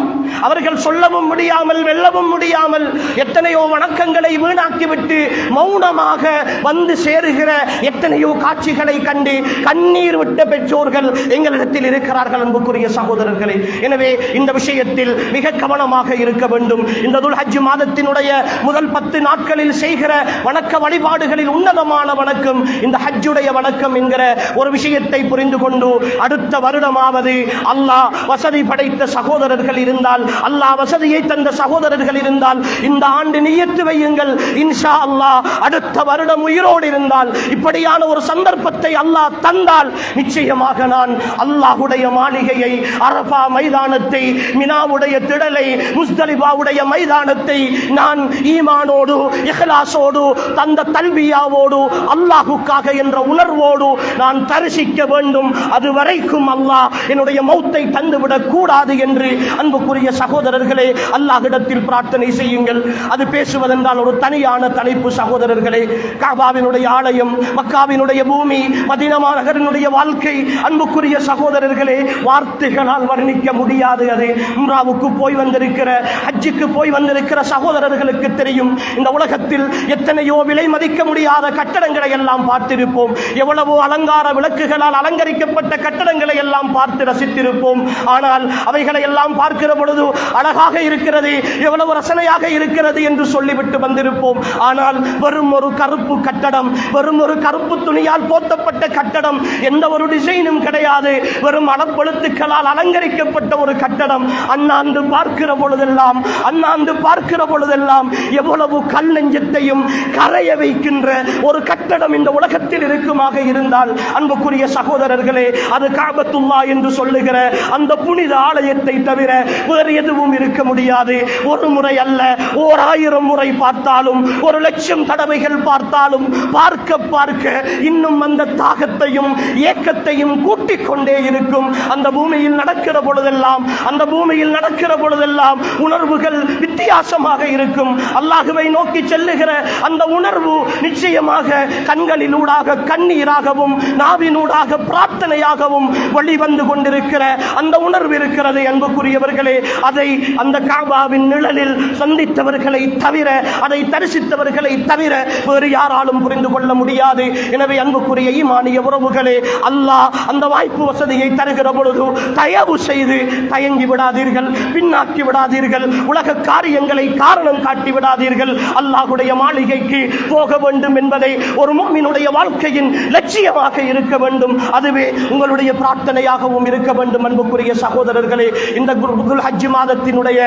அவர்கள் சொல்லவும் முடியாமல் வெல்லவும் முடியாமல் எத்தனையோ வணக்கங்களை வீணாக்கிவிட்டு மௌனமாக வந்து சேருகிற எத்தனையோ காட்சிகளை கண்டு கண்ணீர் விட்ட பெற்றோர்கள் எங்களிடத்தில் இருக்கிறார்கள் அன்புக்குரிய சகோதரர்களே. எனவே இந்த விஷயத்தில் மிக கவனமாக இருக்க வேண்டும். இந்த துல் ஹஜ் மாதத்தினுடைய முதல் 10 நாட்களில் செய்கிற வணக்க வழிபாடுகளில் உன்னதமான வணக்கம் இந்த ஹஜ்ஜுடைய வணக்கம் என்கிற ஒரு விஷயத்தை புரிந்து கொண்டு அடுத்த வருடமாவது அல்லாஹ் வசதி படைத்த சகோதரர்கள் இருந்தால், அல்லாஹ் வசதியை தந்த சகோதரர்கள் இருந்தால் இந்த ஆண்டு நியத்து வையுங்கள். இன்ஷா அல்லாஹ் அடுத்த வருடம் உயிரோடு இருந்தால், இப்படியான ஒரு சந்தர்ப்பத்தை அல்லாஹ் தந்தால் நிச்சயமாக நான் அல்லாஹுடைய மாளிகையை, அரஃபா மைதானத்தை, மினாவுடைய திடலை, முஸ்தலிஃபாவுடைய மைதானத்தை நான் ஈமானோடு இஹ்லாஸோடு தந்த தல்பியாவோடு அல்லாஹுக்காக என்ற உணர்வோடு நான் தரிசிக்க வேண்டும். அது வரைக்கும் அல்லாஹ் என்னுடைய மௌத்தை தந்துவிடக் கூடாது என்று அன்புக்குரிய சகோதரர்களே அல்லாஹ்விடத்தில் பிரார்த்தனை செய்யுங்கள். அது பேசுவதென்றால் ஒரு தனியான தலைப்பு சகோதரர்களே. கஅபாவினுடைய ஆலயம், மக்காவினுடைய பூமி, மதீனா நகரினுடைய வாழ்க்கை அன்புக்குரிய சகோதரர்களே வார்த்தைகளால் வர்ணிக்க முடியாது. அது உம்ராவுக்கு போய் வந்திருக்கிற, ஹஜ்ஜுக்கு போய் வந்திருக்கிற சகோதரர்களுக்கு தெரியும். இந்த உலகத்தில் எத்தனையோ விலை மதிக்க முடியாத கட்டடங்களை எல்லாம் பார்த்திருப்போம். எவ்வளவோ அலங்கார விளக்குகளால் அலங்கரிக்கப்பட்ட கட்டடங்களை எல்லாம் பார்த்து ரசித்திருப்போம். ஆனால் அவைகளை எல்லாம் பார்க்கிற பொழுது அழகாக இருக்கிறது, எவ்வளவு ரசனையாக இருக்கிறது என்று சொல்லிவிட்டு வந்திருப்போம். ஆனால் வெறும் ஒரு கருப்பு கட்டடம், வெறும் ஒரு கருப்பு துணியால் போர்த்தப்பட்ட கட்டடம், எந்த ஒரு டிசைனும் கிடையாது, வெறும் அளப்பெழுத்துக்களால் அலங்கரிக்கப்பட்ட ஒரு கட்டடம். அண்ணாந்து பார்க்கிற பொழுதெல்லாம், அண்ணாந்து பார்க்கிற பொழுதெல்லாம் எவ்வளவு கல் நெஞ்சத்தையும் கரைய வைக்கின்ற ஒரு கட்டடம் இந்த உலகத்தில் இருக்குமாக இருந்தால் அன்புக்குரிய சகோதரர்களே, அது கஅபத்துல்லாஹ் என்று சொல்லுகிற அந்த புனித ஆலயத்தை தவிர வேறு எதுவும் இருக்க முடியாது. ஒரு முறை அல்ல, 1000 முறை பார்த்தாலும், 1,00,000 தடவைகள் பார்த்தாலும் பார்க்க பார்க்க இன்னும் அந்த தாகத்தையும் ஏக்கத்தையும் கூட்டிக் கொண்டே இருக்கும். அந்த பூமியில் நடக்கிற பொழுதெல்லாம், அந்த பூமியில் நடக்கிற பொழுதெல்லாம் உணர்வுகள் வித்தியாசமாக இருக்கும். அல்லாஹுவை நோக்கி செல்லுகிற அந்த உணர்வு நிச்சயமாக கண்களினூடாக கண்ணீராகவும் நாவினூடாக பிரார்த்தனையாகவும் வெளிவந்து கொண்டிருக்கிற அந்த உணர்வு இருக்கிறது அன்புக்குரியவர்களே. அதை அந்த கஅபாவின் நிழலில் சந்தித்தவர்களை தவிர, அதை தரிசித்தவர்களை தவிர வேறு யாராலும் புரிந்து கொள்ள முடியாது. எனவே அன்புக்குரிய ஈமானிய உறவுகளே, அல்லாஹ் அந்த வாய்ப்பு வசதியை தருகிற பொழுது தயவு செய்து தயங்கி விடாதீர்கள், பின்னாக்கி விடாதீர்கள், உலக காரியங்களை காரணம் காட்டி விடாதீர்கள். அல்லாஹ்வுடைய மாளிகைக்கு போக வேண்டும் என்பதை ஒரு முஃமினுடைய வாழ்க்கையின் லட்சியமாக இருக்க வேண்டும். அதுவே உங்களுடைய பிரார்த்தனையாகவும் இருக்க வேண்டும். அன்புக்குரிய சகோதரர்களே, இந்த துல் ஹஜ் மாதத்தினுடைய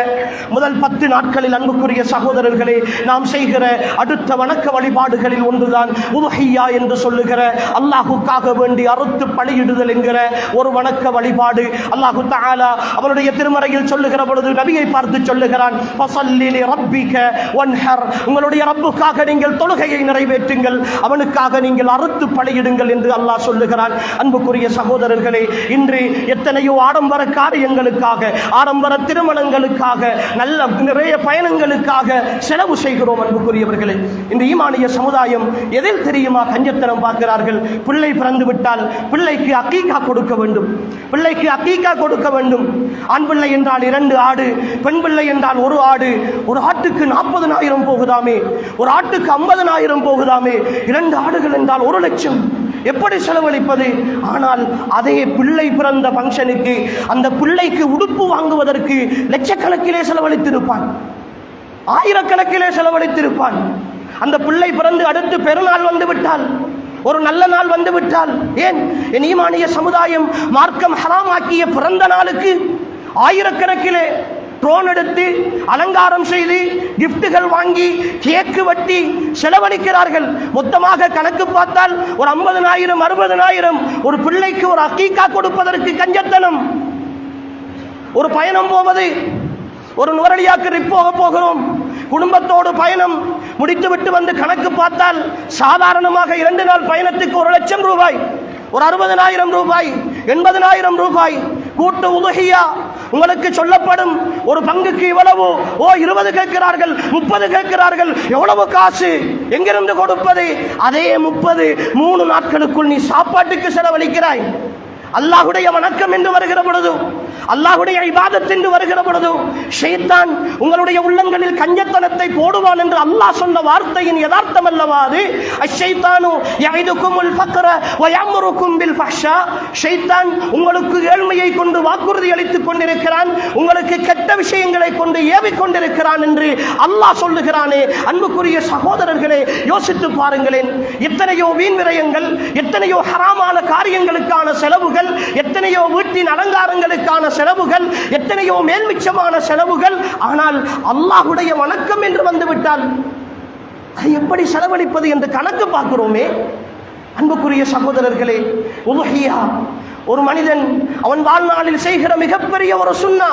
முதல் 10 நாட்களில் அன்புக்குரிய சகோதரர்களே நாம் செய்கிற அடுத்த வணக்க வழிபாடுகளில் ஒன்றுதான் உதுஹியா என்று சொல்லுகிற அல்லாஹுக்காக வேண்டி அறுத்து பலியிடுதல் என்கிற ஒரு வணக்க வழிபாடு. அல்லாஹு தஆலா அவருடைய திருமறையில் சொல்லுகிற பொழுது நபியை பார்த்து சொல்லுகிறான், ஃபஸல்லி லிரப்பிக வன்ஹர், உங்களுடைய ரப்புக்காக நீங்கள் தொழுகையை நிறைவேற்றுங்கள், அவனுக்காக நீங்கள் அறுத்து பலியிடுங்கள் என்று அல்லாஹ் சொல்லுகிறான். அன்புக்குரிய சகோதரர்களே, இன்று எத்தனையோ ஆடம்பர காரியங்களுக்காக, ஆடம்பர திருமணங்களுக்காக, நல்ல நிறைய பயணங்களுக்காக செலவு செய்கிறோம். அன்புக்குரியவர்களே, இந்த ஈமானிய சமுதாயம் எதில் தெரியுமா கஞ்சத்தனம் பார்க்கிறார்கள்? பிள்ளை பிறந்து விட்டால் பிள்ளைக்கு அக்கீகா கொடுக்க வேண்டும், பிள்ளைக்கு அக்கீகா கொடுக்க வேண்டும். ஆண் பிள்ளை என்றால் 2 ஆடு, பெண் பிள்ளை என்றால் 1 ஆடு. ஒரு ஆட்டுக்கு 40,000 போகுதாமே, ஒரு ஆட்டுக்கு 50,000 போகுதாமே. 2 ஆடுகள் என்றால் 1,00,000. எப்படி செலவழிப்பது? ஆனால் அதே பிள்ளை பிறந்த பங்கனுக்கு, அந்த பிள்ளைக்கு உடுப்பு வாங்குவதற்கு லட்சக்கணக்கிலே செலவழித்திருப்பான், ஆயிரக்கணக்கிலே செலவழித்திருப்பான். அந்த பிள்ளை பிறந்து அடுத்து பெருநாள் வந்து விட்டால், ஒரு நல்ல நாள் வந்து விட்டால், ஏன் என் ஈமானிய சமுதாயம் மார்க்கம் ஹராமாக்கிய பிறந்த நாளுக்கு ஆயிரக்கணக்கிலே ட்ரோன் எடுத்து அலங்காரம் செய்து கிஃப்ட்டுகள் வாங்கி கேக்கு வெட்டி செலவழிக்கிறார்கள். மொத்தமாக கணக்கு பார்த்தால் ஒரு 50,000 60,000 ஒரு பிள்ளைக்கு ஒரு அக்கீகா கொடுப்பதற்கு கஞ்சத்தனம். ஒரு பயணம் போவது, ஒரு நுவரலியாக்கு ட்ரிப் போக போகிறோம், குடும்பத்தோடு பயணம் முடித்துவிட்டு வந்து கணக்கு பார்த்தால் சாதாரணமாக 2 நாள் பயணத்துக்கு 1,00,000 ரூபாய், ஒரு 60,000 ரூபாய், 80,000 ரூபாய். கூட்டு உதுஹியா உங்களுக்கு சொல்லப்படும், ஒரு பங்குக்கு இவ்வளவு. 20 கேட்கிறார்கள், 30 கேட்கிறார்கள், எவ்வளவு காசு எங்கிருந்து கொடுப்பது? அதே 30 3 நாட்களுக்குள் நீ சாப்பாட்டுக்கு செலவழிக்கிறாய். அல்லாஹ்வுடைய வணக்கம் என்று வருகிற பொழுது, அல்லாஹ்வுடைய இபாதத் என்று வருகிற பொழுது ஷைத்தான் உங்களுடைய உள்ளங்களில் கஞ்சத்தனத்தை போடுவான் என்று அல்லாஹ் சொன்ன வார்த்தையின் யதார்த்தம் அல்லவா அது? அஷ்ஷைத்தானு யஇதுகுமுல் ஃபக்ர வ யஅமுருகும் பில் ஃபஹ்ஷா. ஷைத்தான் உங்களுக்கு ஏழ்மையை கொண்டு வாக்குறுதி அளித்துக் கொண்டிருக்கிறான், உங்களுக்கு கெட்ட விஷயங்களை கொண்டு ஏவிக் கொண்டிருக்கிறான் என்று அல்லாஹ் சொல்லுகிறானே. அன்புக்குரிய சகோதரர்களே, யோசித்து பாருங்களேன். எத்தனையோ வீண் விரயங்கள், எத்தனையோ ஹராமான காரியங்களுக்கான செலவுகள், எத்தனையோ வீட்டின் அலங்காரங்களுக்கான செலவுகள், எத்தனையோ மேல்மிச்சமான செலவுகள். ஆனால் அல்லாஹ்வுடைய வணக்கம் என்று வந்துவிட்டால் அதை எப்படி செலவழிப்பது என்று கணக்கு பார்க்கிறோமே. அன்புக்குரிய சகோதரர்களே, உதுஹியா ஒரு மனிதன் அவன் வாழ்நாளில் செய்கிற மிகப்பெரிய ஒரு சுன்னா,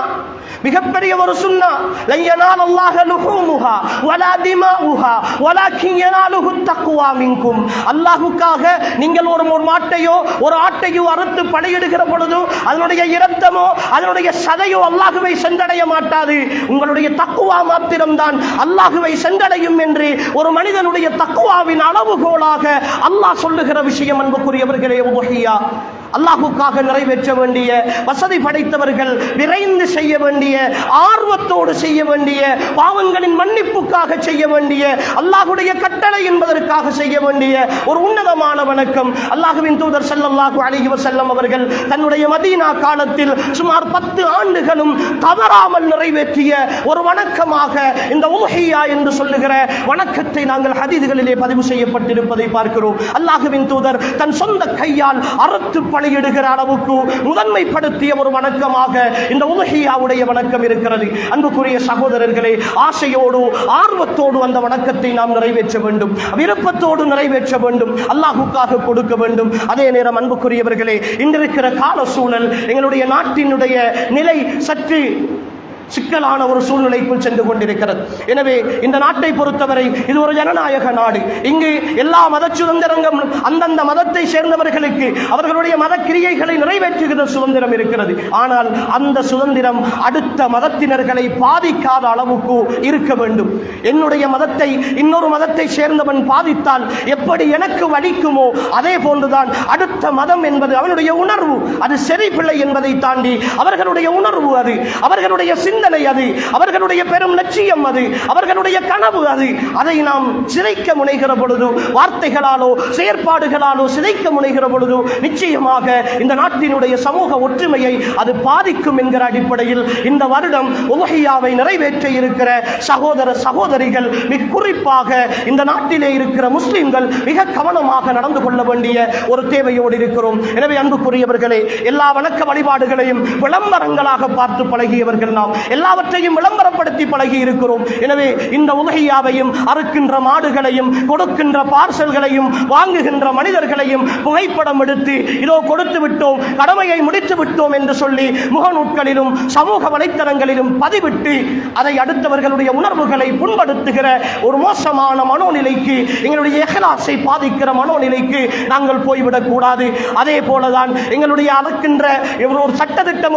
மிகப்பெரிய ஒரு சுன்னா. லயனால் அல்லாஹ் லுஹூமுஹா வலா திமாஉஹா வலாக்கின் யனாலுஹு தக்வா மின்கும். அல்லாஹ்வுக்காக நீங்கள் ஒரு மாட்டையோ ஒரு ஆட்டையோ அறுத்து பலியிடுகிற பொழுது அதனுடைய இரத்தமோ அதனுடைய சதையோ அல்லாஹ்வை சென்றடைய மாட்டாது, உங்களுடைய தக்வா மாத்திரம்தான் அல்லாஹ்வை சென்றடையும் என்று ஒரு மனிதனுடைய தக்வாவின் அளவுகோலாக அல்லாஹ் சொல்லுகிற விஷயம். அன்புக்குரியவர்களே, உதுஹியா அல்லாஹ்வுக்காக நிறைவேற்ற வேண்டிய, வசதி படைத்தவர்கள் விரைந்து செய்ய வேண்டிய, ஆர்வத்தோடு செய்ய வேண்டிய, பாவங்களின் மன்னிப்புக்காக செய்ய வேண்டிய, அல்லாஹ்வுடைய கட்டளை என்பதற்காக செய்ய வேண்டிய ஒரு உன்னதமான வணக்கம். அல்லாஹ்வின் தூதர் ஸல்லல்லாஹு அலைஹி வஸல்லம் அவர்கள் தன்னுடைய மதீனா காலத்தில் சுமார் 10 ஆண்டுகளும் தவறாமல் நிறைவேற்றிய ஒரு வணக்கமாக இந்த உதுஹியா என்று சொல்லுகிற வணக்கத்தை நாங்கள் ஹதீஸ்களிலே பதிவு செய்யப்பட்டிருப்பதை பார்க்கிறோம். அல்லாஹ்வின் தூதர் தன் சொந்த கையால் அறுத்து பலியிடுகிற அளவுக்கு முதன்மைப்படுத்திய ஒரு வணக்கமாக இந்த உதுஹியாவுடைய வணக்கம் இருக்கிறது. அன்புக்குரிய சகோதரர்களே, ஆசையோடு ஆர்வத்தோடு அந்த வணக்கத்தை நாம் நிறைவேற்ற வேண்டும், விருப்பத்தோடு நிறைவேற்ற வேண்டும், அல்லாஹ்வுக்காக கொடுக்க வேண்டும். அதே நேரம் அன்புக்குரியவர்களே, இன்றிருக்கிற கால சூழல், எங்களுடைய நாட்டினுடைய நிலை சற்று சிக்கலான ஒரு சூழ்நிலைக்குள் சென்று கொண்டிருக்கிறது. எனவே இந்த நாட்டை பொறுத்தவரை இது ஒரு ஜனநாயக நாடு. இங்கு எல்லா மத சுதந்திரங்களும் அந்தந்த மதத்தை சேர்ந்தவர்களுக்கு அவர்களுடைய மத கிரியைகளை நிறைவேற்றுகிற சுதந்திரம் இருக்கிறது. ஆனால் அந்த சுதந்திரம் அடுத்த மதத்தினர்களை பாதிக்காத அளவுக்கு இருக்க வேண்டும். என்னுடைய மதத்தை இன்னொரு மதத்தை சேர்ந்தவன் பாதித்தால் எப்படி எனக்கு வலிக்குமோ அதே போன்றுதான் அடுத்த மதம் என்பது அவனுடைய உணர்வு. அது சரி பிள்ளை என்பதை தாண்டி அவர்களுடைய உணர்வு, அது அவர்களுடைய சிந்தனை, அது அவர்களுடைய பெரும் லட்சியம், அது அவர்களுடைய கனவு. அதை நாம் சிதைக்க முனைகிற பொழுது, வார்த்தைகளாலோ செயற்பாடுகளாலோ சிதைக்க முனைகிற பொழுது நிச்சயமாக இந்த நாட்டினுடைய சமூக ஒற்றுமையை அது பாதிக்கும் என்கிற அடிப்படையில் இந்த வருடம் உதுஹியாவை நிறைவேற்ற இருக்கிற சகோதர சகோதரிகள், மிக குறிப்பாக இந்த நாட்டிலே இருக்கிற முஸ்லிம்கள் மிக கவனமாக நடந்து கொள்ள வேண்டிய ஒரு தேவையோடு இருக்கிறோம். எனவே அன்புக்குரியவர்களே, எல்லா வணக்க வழிபாடுகளையும் விளம்பரங்களாக பார்த்து பழகியவர்கள் நாம், எல்லாவற்றையும் விளம்பரப்படுத்தி பழகி இருக்கிறோம். எனவே இந்த உதுஹியாவையும், அறுக்கின்ற மாடுகளையும், கொடுக்கின்ற பார்சல்களையும், வாங்குகின்ற மனிதர்களையும் புகைப்படம் எடுத்து இதோ கொடுத்து விட்டோம், கடமையை முடித்து விட்டோம் என்று சொல்லி முகநூட்களிலும் சமூக வலைத்தளங்களிலும் பதிவிட்டு அதை அடுத்தவர்களுடைய உணர்வுகளை புண்படுத்துகிற ஒரு மோசமான மனோநிலைக்கு, எங்களுடைய இஹ்லாஸை பாதிக்கிற மனோநிலைக்கு நாங்கள் போய்விடக் கூடாது. அதே போலதான் எங்களுடைய அறுக்கின்ற ஒரு சட்டத்திட்டம்,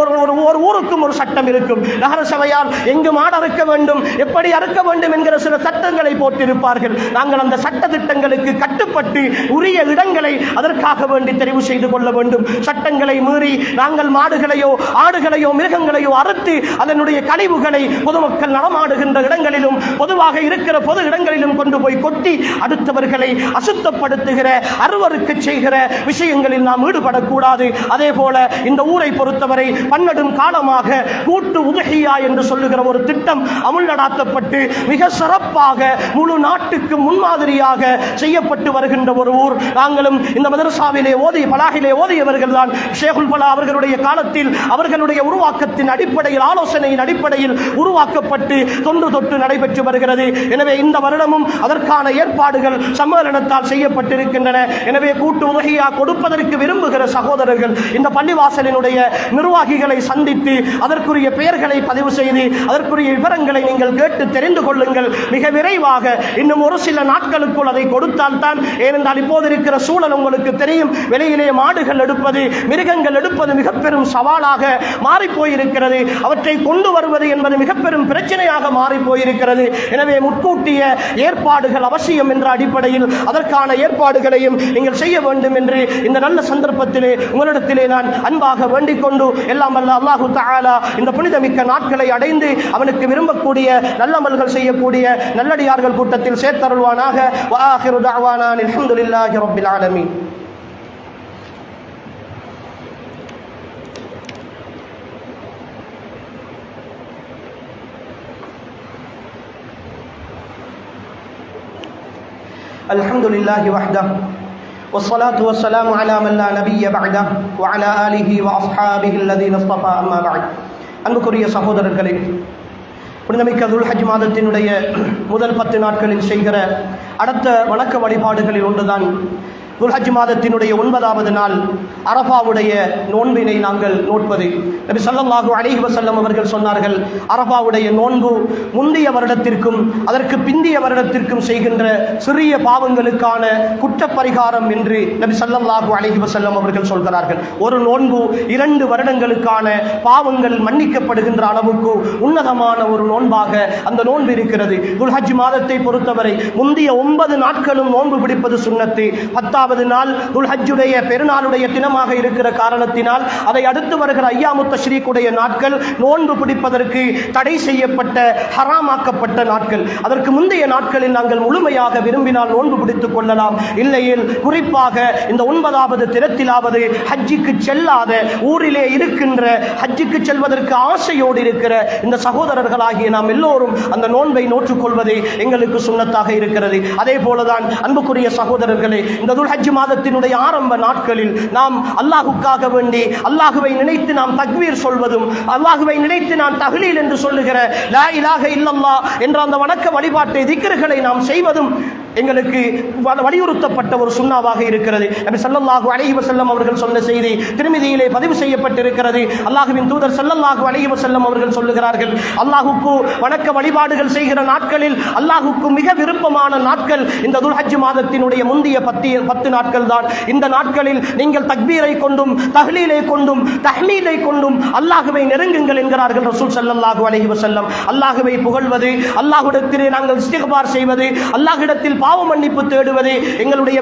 ஒரு ஊருக்கும் ஒரு சட்டம் இருக்கும். நகர சபையால் எங்கு மாடு அறுக்க வேண்டும், எப்படி அறுக்க வேண்டும் என்கிற சில சட்டங்களை போட்டிருப்பார்கள். நாங்கள் அந்த சட்ட திட்டங்களுக்கு கட்டுப்பட்டு உரிய இடங்களை அதற்காக வேண்டி தெரிவு செய்து கொள்ள வேண்டும். சட்டங்களை மீறி நாங்கள் மாடுகளையோ ஆடுகளையோ மிருகங்களையோ அறுத்து அதனுடைய கழிவுகளை பொதுமக்கள் நடமாடுகின்ற இடங்களிலும் பொதுவாக இருக்கிற பொது இடங்களிலும் கொண்டு போய் கொட்டி அடுத்தவர்களை அசுத்தப்படுத்துகிற, அருவருக்க செய்கிற விஷயங்களில் நாம் ஈடுபடக்கூடாது. அதே போல இந்த ஊரை பொறுத்தவரை பன்னெடும் காலமாக கூட்டு உதுஹியா என்று சொல்லுகிற ஒரு திட்டம் அமுல்நடாத்தப்பட்டு மிக சிறப்பாக முழு நாட்டுக்கு முன்மாதிரியாக செய்யப்பட்டு வருகின்ற ஒரு ஊர். நாங்களும் இந்த மதரசாவிலே பலாகிலே ஓதியவர்கள் தான். ஷேகுல் பலா அவர்களுடைய காலத்தில் அவர்களுடைய உருவாக்கத்தின் அடிப்படையில் ஆலோசனையின் அடிப்படையில் உருவாக்கப்பட்டு தொன்று தொட்டு நடைபெற்று வருகிறது. எனவே இந்த வருடமும் அதற்கான ஏற்பாடுகள் சம்மேளனத்தால் செய்யப்பட்டிருக்கின்றன. எனவே கூட்டு உதவியா கொடுப்பதற்கு விரும்புகிற சகோதரர்கள் இந்த பள்ளிவாசலினுடைய நிர்வாகிகளை சந்தித்து அதற்குரிய பெயர்களை பதிவு செய்து அதற்குரிய விவரங்களை நீங்கள் கேட்டு தெரிந்து கொள்ளுங்கள். மிக விரைவாக இன்னும் ஒரு சில நாட்களுக்குள் அதை கொடுத்தால் தான், ஏனென்றால் இப்போது இருக்கிற சூழல் உங்களுக்கு தெரியும். வெளியிலே மாடுகள் எடுப்பது, மிருகங்கள் எடுப்பது மிக பெரும் சவாலாக மாறி போயிருக்கிறது. அவற்றை கொண்டு வருவது என்பது மிக பெரும் பிரச்சனையாக மாறி போயிருக்கிறது. எனவே முன்கூட்டிய ஏற்பாடுகள் அவசியம் என்ற அடிப்படையில் அதற்கான ஏற்பாடுகளையும் நீங்கள் செய்ய வேண்டும் என்று இந்த நல்ல சந்தர்ப்பத்திலே உங்களிடத்திலே நான் அன்பாக வேண்டிக் கொண்டு, எல்லாம் வல்ல அல்லாஹு தஆலா இந்த புனிதமிக்க நாட்களை அடைந்து அவனுக்கு விரும்பக்கூடிய நல்லமல்கள் செய்யக்கூடிய நல்லடியார்கள் கூட்டத்தில் சேர்த்தருள்வானாக. வஆகிரு தஅவானா அல்ஹம்துலில்லாஹி ரப்பில் ஆலமீன். الحمدلله وحده والصلاة والسلام على من لا نبي بعده وعلى آله وأصحابه الذين اصطفى أما بعد. அன்புக்குரிய சகோதரர்களே, புனிதமிக்க துல்ஹஜ் மாதத்தினுடைய முதல் 10 நாட்களில் செய்கிற அடுத்த வணக்க வழிபாடுகளில் ஒன்றுதான் துல்ஹஜ் மாதத்தினுடைய 9வது நாள் அரஃபாவுடைய நோன்பினை நாங்கள் நோட்பது. நபி ஸல்லல்லாஹு அலைஹி வஸல்லம் அவர்கள் சொன்னார்கள், அரஃபாவுடைய நோன்பு முந்தைய வருடத்திற்கும் அதற்கு பிந்திய வருடத்திற்கும் செய்கின்ற சிறிய பாவங்களுக்கான குற்றப்பரிகாரம் என்று நபி ஸல்லல்லாஹு அலைஹி வஸல்லம் அவர்கள் சொல்கிறார்கள். ஒரு நோன்பு 2 வருடங்களுக்கான பாவங்கள் மன்னிக்கப்படுகின்ற அளவுக்கு உன்னதமான ஒரு நோன்பாக அந்த நோன்பு இருக்கிறது. துல்ஹஜ் மாதத்தை பொறுத்தவரை முந்தைய 9 நாட்களும் நோன்பு பிடிப்பது சுன்னத்து. 10வது நாள் துல்ஹஜ்ஜுடைய பெருநாளுடைய தினமாக இருக்கிற காரணத்தினால் அதை அடுத்து வருகிற ஐயாமுத் தஷ்ரீக்குடைய நாட்கள் நோன்பு பிடிப்பதற்கு தடை செய்யப்பட்ட ஹராமாக்கப்பட்ட நாட்கள். அதற்கு முந்தைய நாட்களில் நாங்கள் முழுமையாக விரும்பினால் நோன்பு பிடித்துக் கொள்ளலாம். இல்லையில் குறிப்பாக இந்த 9வது தினத்திலாவது ஹஜ்ஜுக்கு செல்லாத ஊரிலே இருக்கின்ற ஹஜ்ஜுக்கு செல்வதற்கு ஆசையோடு இருக்கிற இந்த சகோதரர்களாகிய நாம் எல்லோரும் அந்த நோன்பை நோற்றுக்கொள்வது எங்களுக்கு சுன்னத்தாக இருக்கிறது. அதே போலதான் அன்புக்குரிய சகோதரர்களே, இந்த துல்ஹஜ் மாதத்தினுடைய ஆரம்ப நாட்களில் நாம் அல்லாஹுக்காக வேண்டி அல்லாஹுவை நினைத்து நாம் தக்பீர் சொல்வதும் அல்லாஹுவை நினைத்து நாம் தஹ்லீல் என்று சொல்லுகிற லா இலாஹ இல்லல்லாஹ் என்ற அந்த வணக்க வழிபாட்டை திக்ருகளை நாம் செய்வதும் எங்களுக்கு வலியுறுத்தப்பட்ட ஒரு சுன்னாவாக இருக்கிறது. நபி ஸல்லல்லாஹு அலைஹி வஸல்லம் அவர்கள் சொன்ன செய்தி திருமிதியிலே பதிவு செய்யப்பட்டிருக்கிறது. அல்லாஹ்வின் தூதர் ஸல்லல்லாஹு அலைஹி வஸல்லம் அவர்கள் சொல்லுகிறார்கள், அல்லாஹுக்கு வணக்க வழிபாடுகள் செய்கிற நாட்களில் அல்லாஹுக்கு மிக விருப்பமான நாட்கள் இந்த துல்ஹஜ் மாதத்தினுடைய முந்திய 10 நாட்கள் தான். இந்த நாட்களில் நீங்கள் தக்பீரை கொண்டும் தஹ்லீலை கொண்டும் தஹ்மீதை கொண்டும் அல்லாஹுவை நெருங்குங்கள் என்கிறார்கள் ரசூல் ஸல்லல்லாஹு அலைஹி வஸல்லம். அல்லாஹுவை புகழ்வது, அல்லாஹ்விடத்திலே நாங்கள் இஸ்திக்பார் செய்வது, அல்லாஹ்விடத்தில் பாவ மன்னிப்பு தேடுவது, எங்களுடைய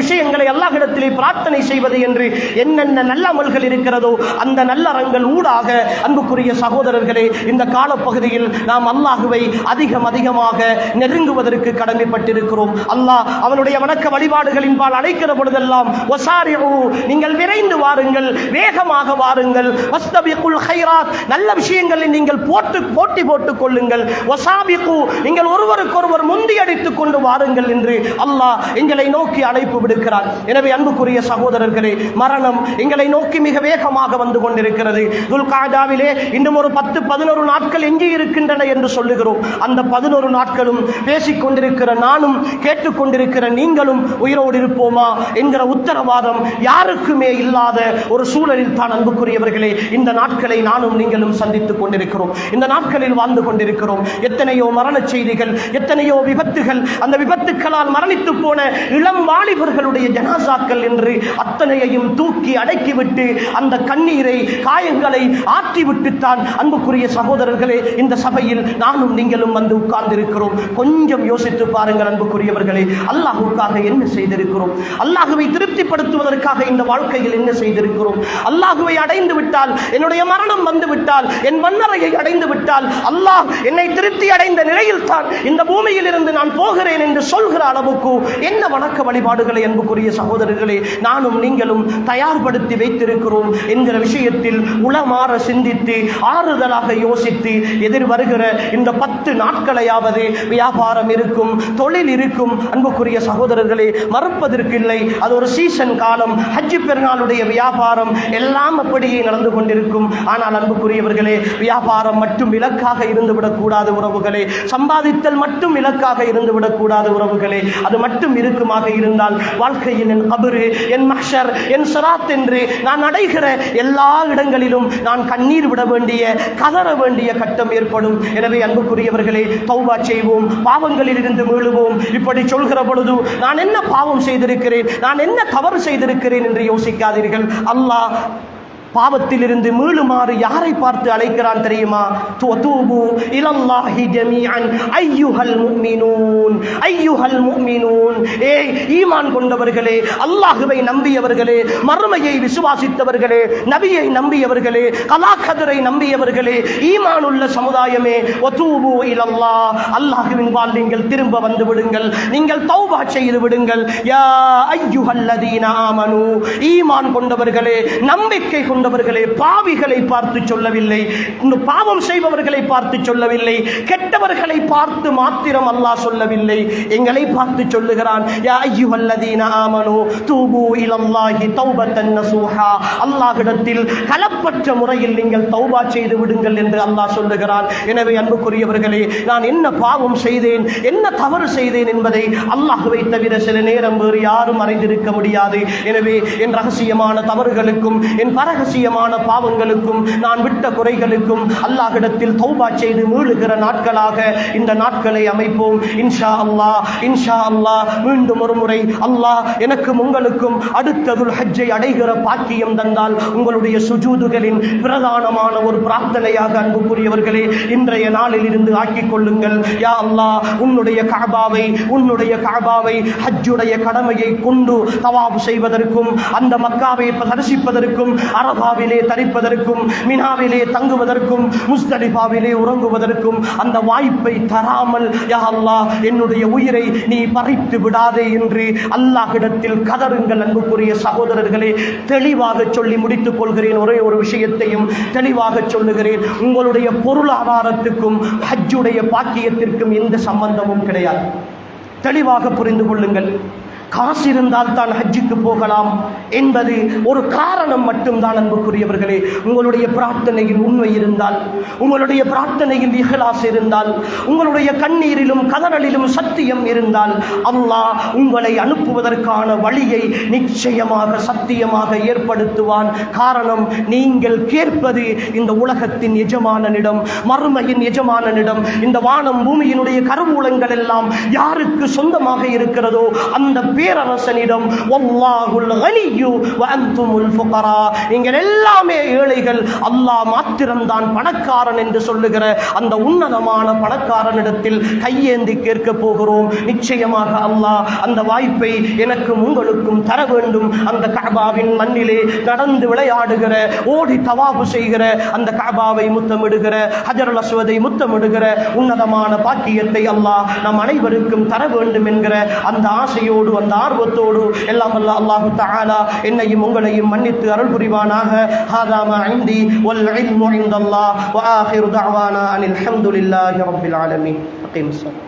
விஷயங்களை அல்லாஹ்விடத்திலே பிரார்த்தனை செய்வது என்று என்னென்ன நல்ல அமல்கள் இருக்கிறதோ அந்த நல்லறங்கள் ஊடாக அன்புக்குரிய சகோதரர்களே இந்த காலப்பகுதியில் நாம் அல்லாஹுவை அதிகமாக நெருங்குவதற்கு கடமைப்பட்டிருக்கிறோம். அல்லாஹ் அவனுடைய வணக்க வழிபாடுகளின்பால் அழைக்கிற பொழுதெல்லாம் வஸாரிஉ, நீங்கள் விரைந்து வாருங்கள், வேகமாக வாருங்கள், வஸ்தபிகுல் கைராத், நல்ல விஷயங்களில் நீங்கள் போட்டி போட்டுக் கொள்ளுங்கள், வஸாபிகு, நீங்கள் ஒருவருக்கொருவர் முந்தியடித்துக் கொண்டு வாருங்கள் என்று அல்லாஹ் எங்களை நோக்கி அழைப்பு விடுக்கிறார். எனவே அன்புக்குரிய சகோதரர்களே, மரணம் எங்களை நோக்கி மிக வேகமாக வந்து கொண்டிருக்கிறது. துல்காதாவிலே இன்னும் ஒரு 10-11 நாட்கள் எஞ்சி இருக்கின்றன என்று சொல்லுகிறோம். அந்த 11 நாட்களும் பேசிக் கொண்டிருக்கிற நானும் கேட்டுக்கொண்டிருக்கிற நீங்களும் உயிரோடு இருப்போமா என்கிற உத்தரவாதம் யாருக்குமே இல்லாத ஒரு சூழலில் தான் அன்புக்குரியவர்களே இந்த நாட்களை நானும் நீங்களும் சந்தித்துக் கொண்டிருக்கிறோம். இந்த நாட்களில் வாழ்ந்து கொண்டிருக்கிறோம். எத்தனையோ மரண செய்திகள், எத்தனையோ விபத்துகள், அந்த விபத்துக்களால் மரணித்து போன இளம் வாலிபர்களுடைய ஜனாசாக்கள் என்று அத்தனையையும் தூக்கி அடக்கிவிட்டு அந்த கண்ணீரை காயங்களை ஆற்றிவிட்டுத்தான் அன்புக்குரிய சகோதரர்களே இந்த சபையில் நானும் நீங்களும் வந்து உட்கார்ந்திருக்கிறோம். கொஞ்சம் யோசித்து பாருங்கள் அன்புக்குரியவர்களே, அல்லாஹுக்காக என்ன செய்திருக்கிறோம்? அல்லாஹுவை திருப்திப்படுத்துவதற்காக இந்த வாழ்க்கையில் என்ன செய்திருக்கிறோம்? அல்லாஹுவை அடைந்து விட்டால், என்னுடைய மரணம் வந்து விட்டால், என் மன்னரையை அடைந்து விட்டால், அல்லாஹ் என்னை திருப்தி அடைந்த நிலையில் தான் இந்த பூமியில் இருந்து நான் போகிறேன் என்று சொல்கிற அளவுக்கு என்ன வணக்க வழிபாடுகளை அன்புக்குரிய சகோதரர்களே நானும் நீங்களும் தயார்படுத்தி வைத்திருக்கிறோம் என்கிற விஷயத்தில் உளமாற சிந்தித்து ஆறுதலாக யோசித்து எதிர் வருகிற இந்த 10 நாட்களையாவது வியாபாரம் இருக்கும், தொழில் இருக்கும், அன்புக்குரிய சகோதரர்களே மறுப்பதற்கு செய்வதற்கு இல்லை. அது ஒரு சீசன் காலம். ஹஜ் பெருநாளுடைய வியாபாரம் எல்லாம் அப்படியே நடந்து கொண்டிருக்கும். ஆனால் அன்புக்குரியவர்களே, வியாபாரம் மட்டும் இலக்காக இருந்துவிடக்கூடாது உறவுகளே. சம்பாதித்தல் மட்டும் இலக்காக இருந்துவிடக்கூடாது உறவுகளே. அது மட்டும் இருக்குமாக இருந்தால் வாழ்க்கையில் என் கபரு, என் மஹ்ஷர், என் சிராத் என்று நான் அடைகிற எல்லா இடங்களிலும் நான் கண்ணீர் விட வேண்டிய, கதற வேண்டிய கட்டம் ஏற்படும். எனவே அன்புக்குரியவர்களே, தௌபா செய்வோம், பாவங்களில் இருந்து மீளுவோம். இப்படி சொல்கிற பொழுது நான் என்ன பாவம் செய்திருக்கிறேன், நான் என்ன தவறு செய்திருக்கிறேன் என்று யோசிக்காதீர்கள். அல்லாஹ் பாவத்திலிருந்து மீளுமாறு யாரை பார்த்து அழைக்கிறான் தெரியுமா? துவூபு இலல்லாஹி ஜமீஅன் அய்யுஹல் முஃமினூன், அய்யுஹல் முஃமினூன். ஏய் ஈமான் கொண்டவர்களே, அல்லாஹ்வை நம்பியவர்களே, மறுமையை விசுவாசித்தவர்களே, நபியை நம்பியவர்களே, கலாக்கதரை நம்பியவர்களே, ஈமான் உள்ள சமுதாயமே, வதூபு இலல்லாஹ், அல்லாஹ்வின் பால் நீங்கள் திரும்ப வந்து விடுங்கள், நீங்கள் தௌபா செய்து விடுங்கள். யா அய்யுஹல்லதீன ஆமனூ, ஈமான் கொண்டவர்களே, நம்பிக்கை கொண்டவர்களே, பாவிகளை பார்த்து சொல்லவில்லை, பாவம் செய்பவர்களை பார்த்து சொல்லவில்லை, கெட்டவர்களை பார்த்து மாத்திரம் அல்லாஹ் சொல்லவில்லை, எங்களை பார்த்து சொல்லுகிறான். யா அய்யுஹல்லதீன ஆமனூ தூபு இலல்லாஹி தௌபத்தன் நஸூஹா, அல்லாஹ்விடத்தில் கலப்பற்ற முறையில் நீங்கள் தௌபா செய்து விடுங்கள் என்று அல்லாஹ் சொல்லுகிறான். எனவே அன்புக்குரியவர்களே, நான் என்ன பாவம் செய்தேன், என்ன தவறு செய்தேன் என்பதை அல்லாஹ்வை தவிர சில நேரம் வேறு யாரும் அறிந்திருக்க முடியாது. எனவே என் ரகசியமான தவறுகளுக்கும், என் பரகசியமான பாவங்களுக்கும், நான் விட்ட குறைகளுக்கும் அல்லாஹ்விடத்தில் தௌபா செய்து மீளுகிற நாட்களாக இந்த நாட்களை அமைப்போம். இன்ஷா அல்லாஹ், இன்ஷா அல்லாஹ். மீண்டும் ஒரு முறை அல்லாஹ் எனக்கும் உங்களுக்கும் அடுத்த துல் ஹஜ்ஜை அடைகிற பாக்கியம் தந்தால் உங்களுடைய சுஜூதுகளின் பிரதானமான ஒரு பிரார்த்தனையாக அன்புக்குரியவர்களே இன்றைய நாளில் இருந்து ஆக்கிக் கொள்ளுங்கள். யா அல்லாஹ், உன்னுடைய கஅபாவை, உன்னுடைய கஅபாவை ஹஜ்ஜுடைய கடமையை கொண்டு தவாப் செய்வதற்கும், அந்த மக்காவை தரிசிப்பதற்கும், அரபாவிலே தரிப்பதற்கும், மினாவிலே தங்குவதற்கும், முஸ்தலிஃபாவிலே உறங்குவதற்கும் அந்த வாய்ப்பை தராமல் யா அல்லாஹ் என்னுடைய உயிரை நீ பறித்து விடாதே என்று அல்லாஹ்விடத்தில் கதறுங்கள். அன்புக்குரிய சகோதரர்களே, தெளிவாக சொல்லி முடித்துக் கொள்கிறேன். ஒரே ஒரு விஷயத்தையும் தெளிவாக சொல்லுகிறேன். உங்களுடைய பொருளாதாரத்துக்கும் ஹஜ்ஜுடைய பாக்கியத்திற்கும் எந்த சம்பந்தமும் கிடையாது. தெளிவாக புரிந்து கொள்ளுங்கள். காசு இருந்தால் தான் ஹஜ்ஜுக்கு போகலாம் என்பது ஒரு காரணம் மட்டும்தான். அன்புக்குரியவர்களே, உங்களுடைய பிரார்த்தனையில் உண்மை இருந்தால், உங்களுடைய பிரார்த்தனையில் இஹ்லாஸ் இருந்தால், உங்களுடைய கண்ணீரிலும் கதறலிலும் சத்தியம் இருந்தால், அல்லாஹ் உங்களை அனுப்புவதற்கான வழியை நிச்சயமாக சத்தியமாக ஏற்படுத்துவான். காரணம், நீங்கள் கேட்பது இந்த உலகத்தின் எஜமானனிடம், மறுமையின் எஜமானனிடம். இந்த வானம் பூமியினுடைய கருவூலங்கள் எல்லாம் யாருக்கு சொந்தமாக இருக்கிறதோ அந்த பேரரசனிடம். வல்லாஹுல் கனியு வ அன்துமுல் ஃபுகரா, நீங்கள் எல்லாமே ஏழைகள், அல்லாஹ் மாத்திரம்தான் பணக்காரன் என்று சொல்லுகிற அந்த உன்னதமான பணக்காரனிடத்தில் கையேந்தி கேட்க போகிறோம். நிச்சயமாக அல்லாஹ் அந்த வாய்ப்பை எனக்கும் உங்களுக்கும் தர வேண்டும். அந்த கஅபாவின் மண்ணிலே நடந்து விளையாடுகிற, ஓடி தவாஃப் செய்கிற, அந்த கஅபாவை முத்தமிடுகிற, ஹஜருல் அஸ்வதை முத்தமிடுகிற உன்னதமான பாக்கியத்தை அல்லாஹ் நம் அனைவருக்கும் தர வேண்டும் என்கிற அந்த ஆசையோடு, அந்த ஆர்வத்தோடு எல்லாம் வல்ல அல்லாஹு தஆலா என்னையும் உங்களையும் மன்னித்து அருள் புரிவானாக. ஹாதா மா இன்தி வல் இல்மு இன்தல்லாஹ் வ ஆகிரு தஅவானா அனில் ஹம்துலில்லாஹி ரப்பில் ஆலமீன். அகீமுஸ் ஸலாத்.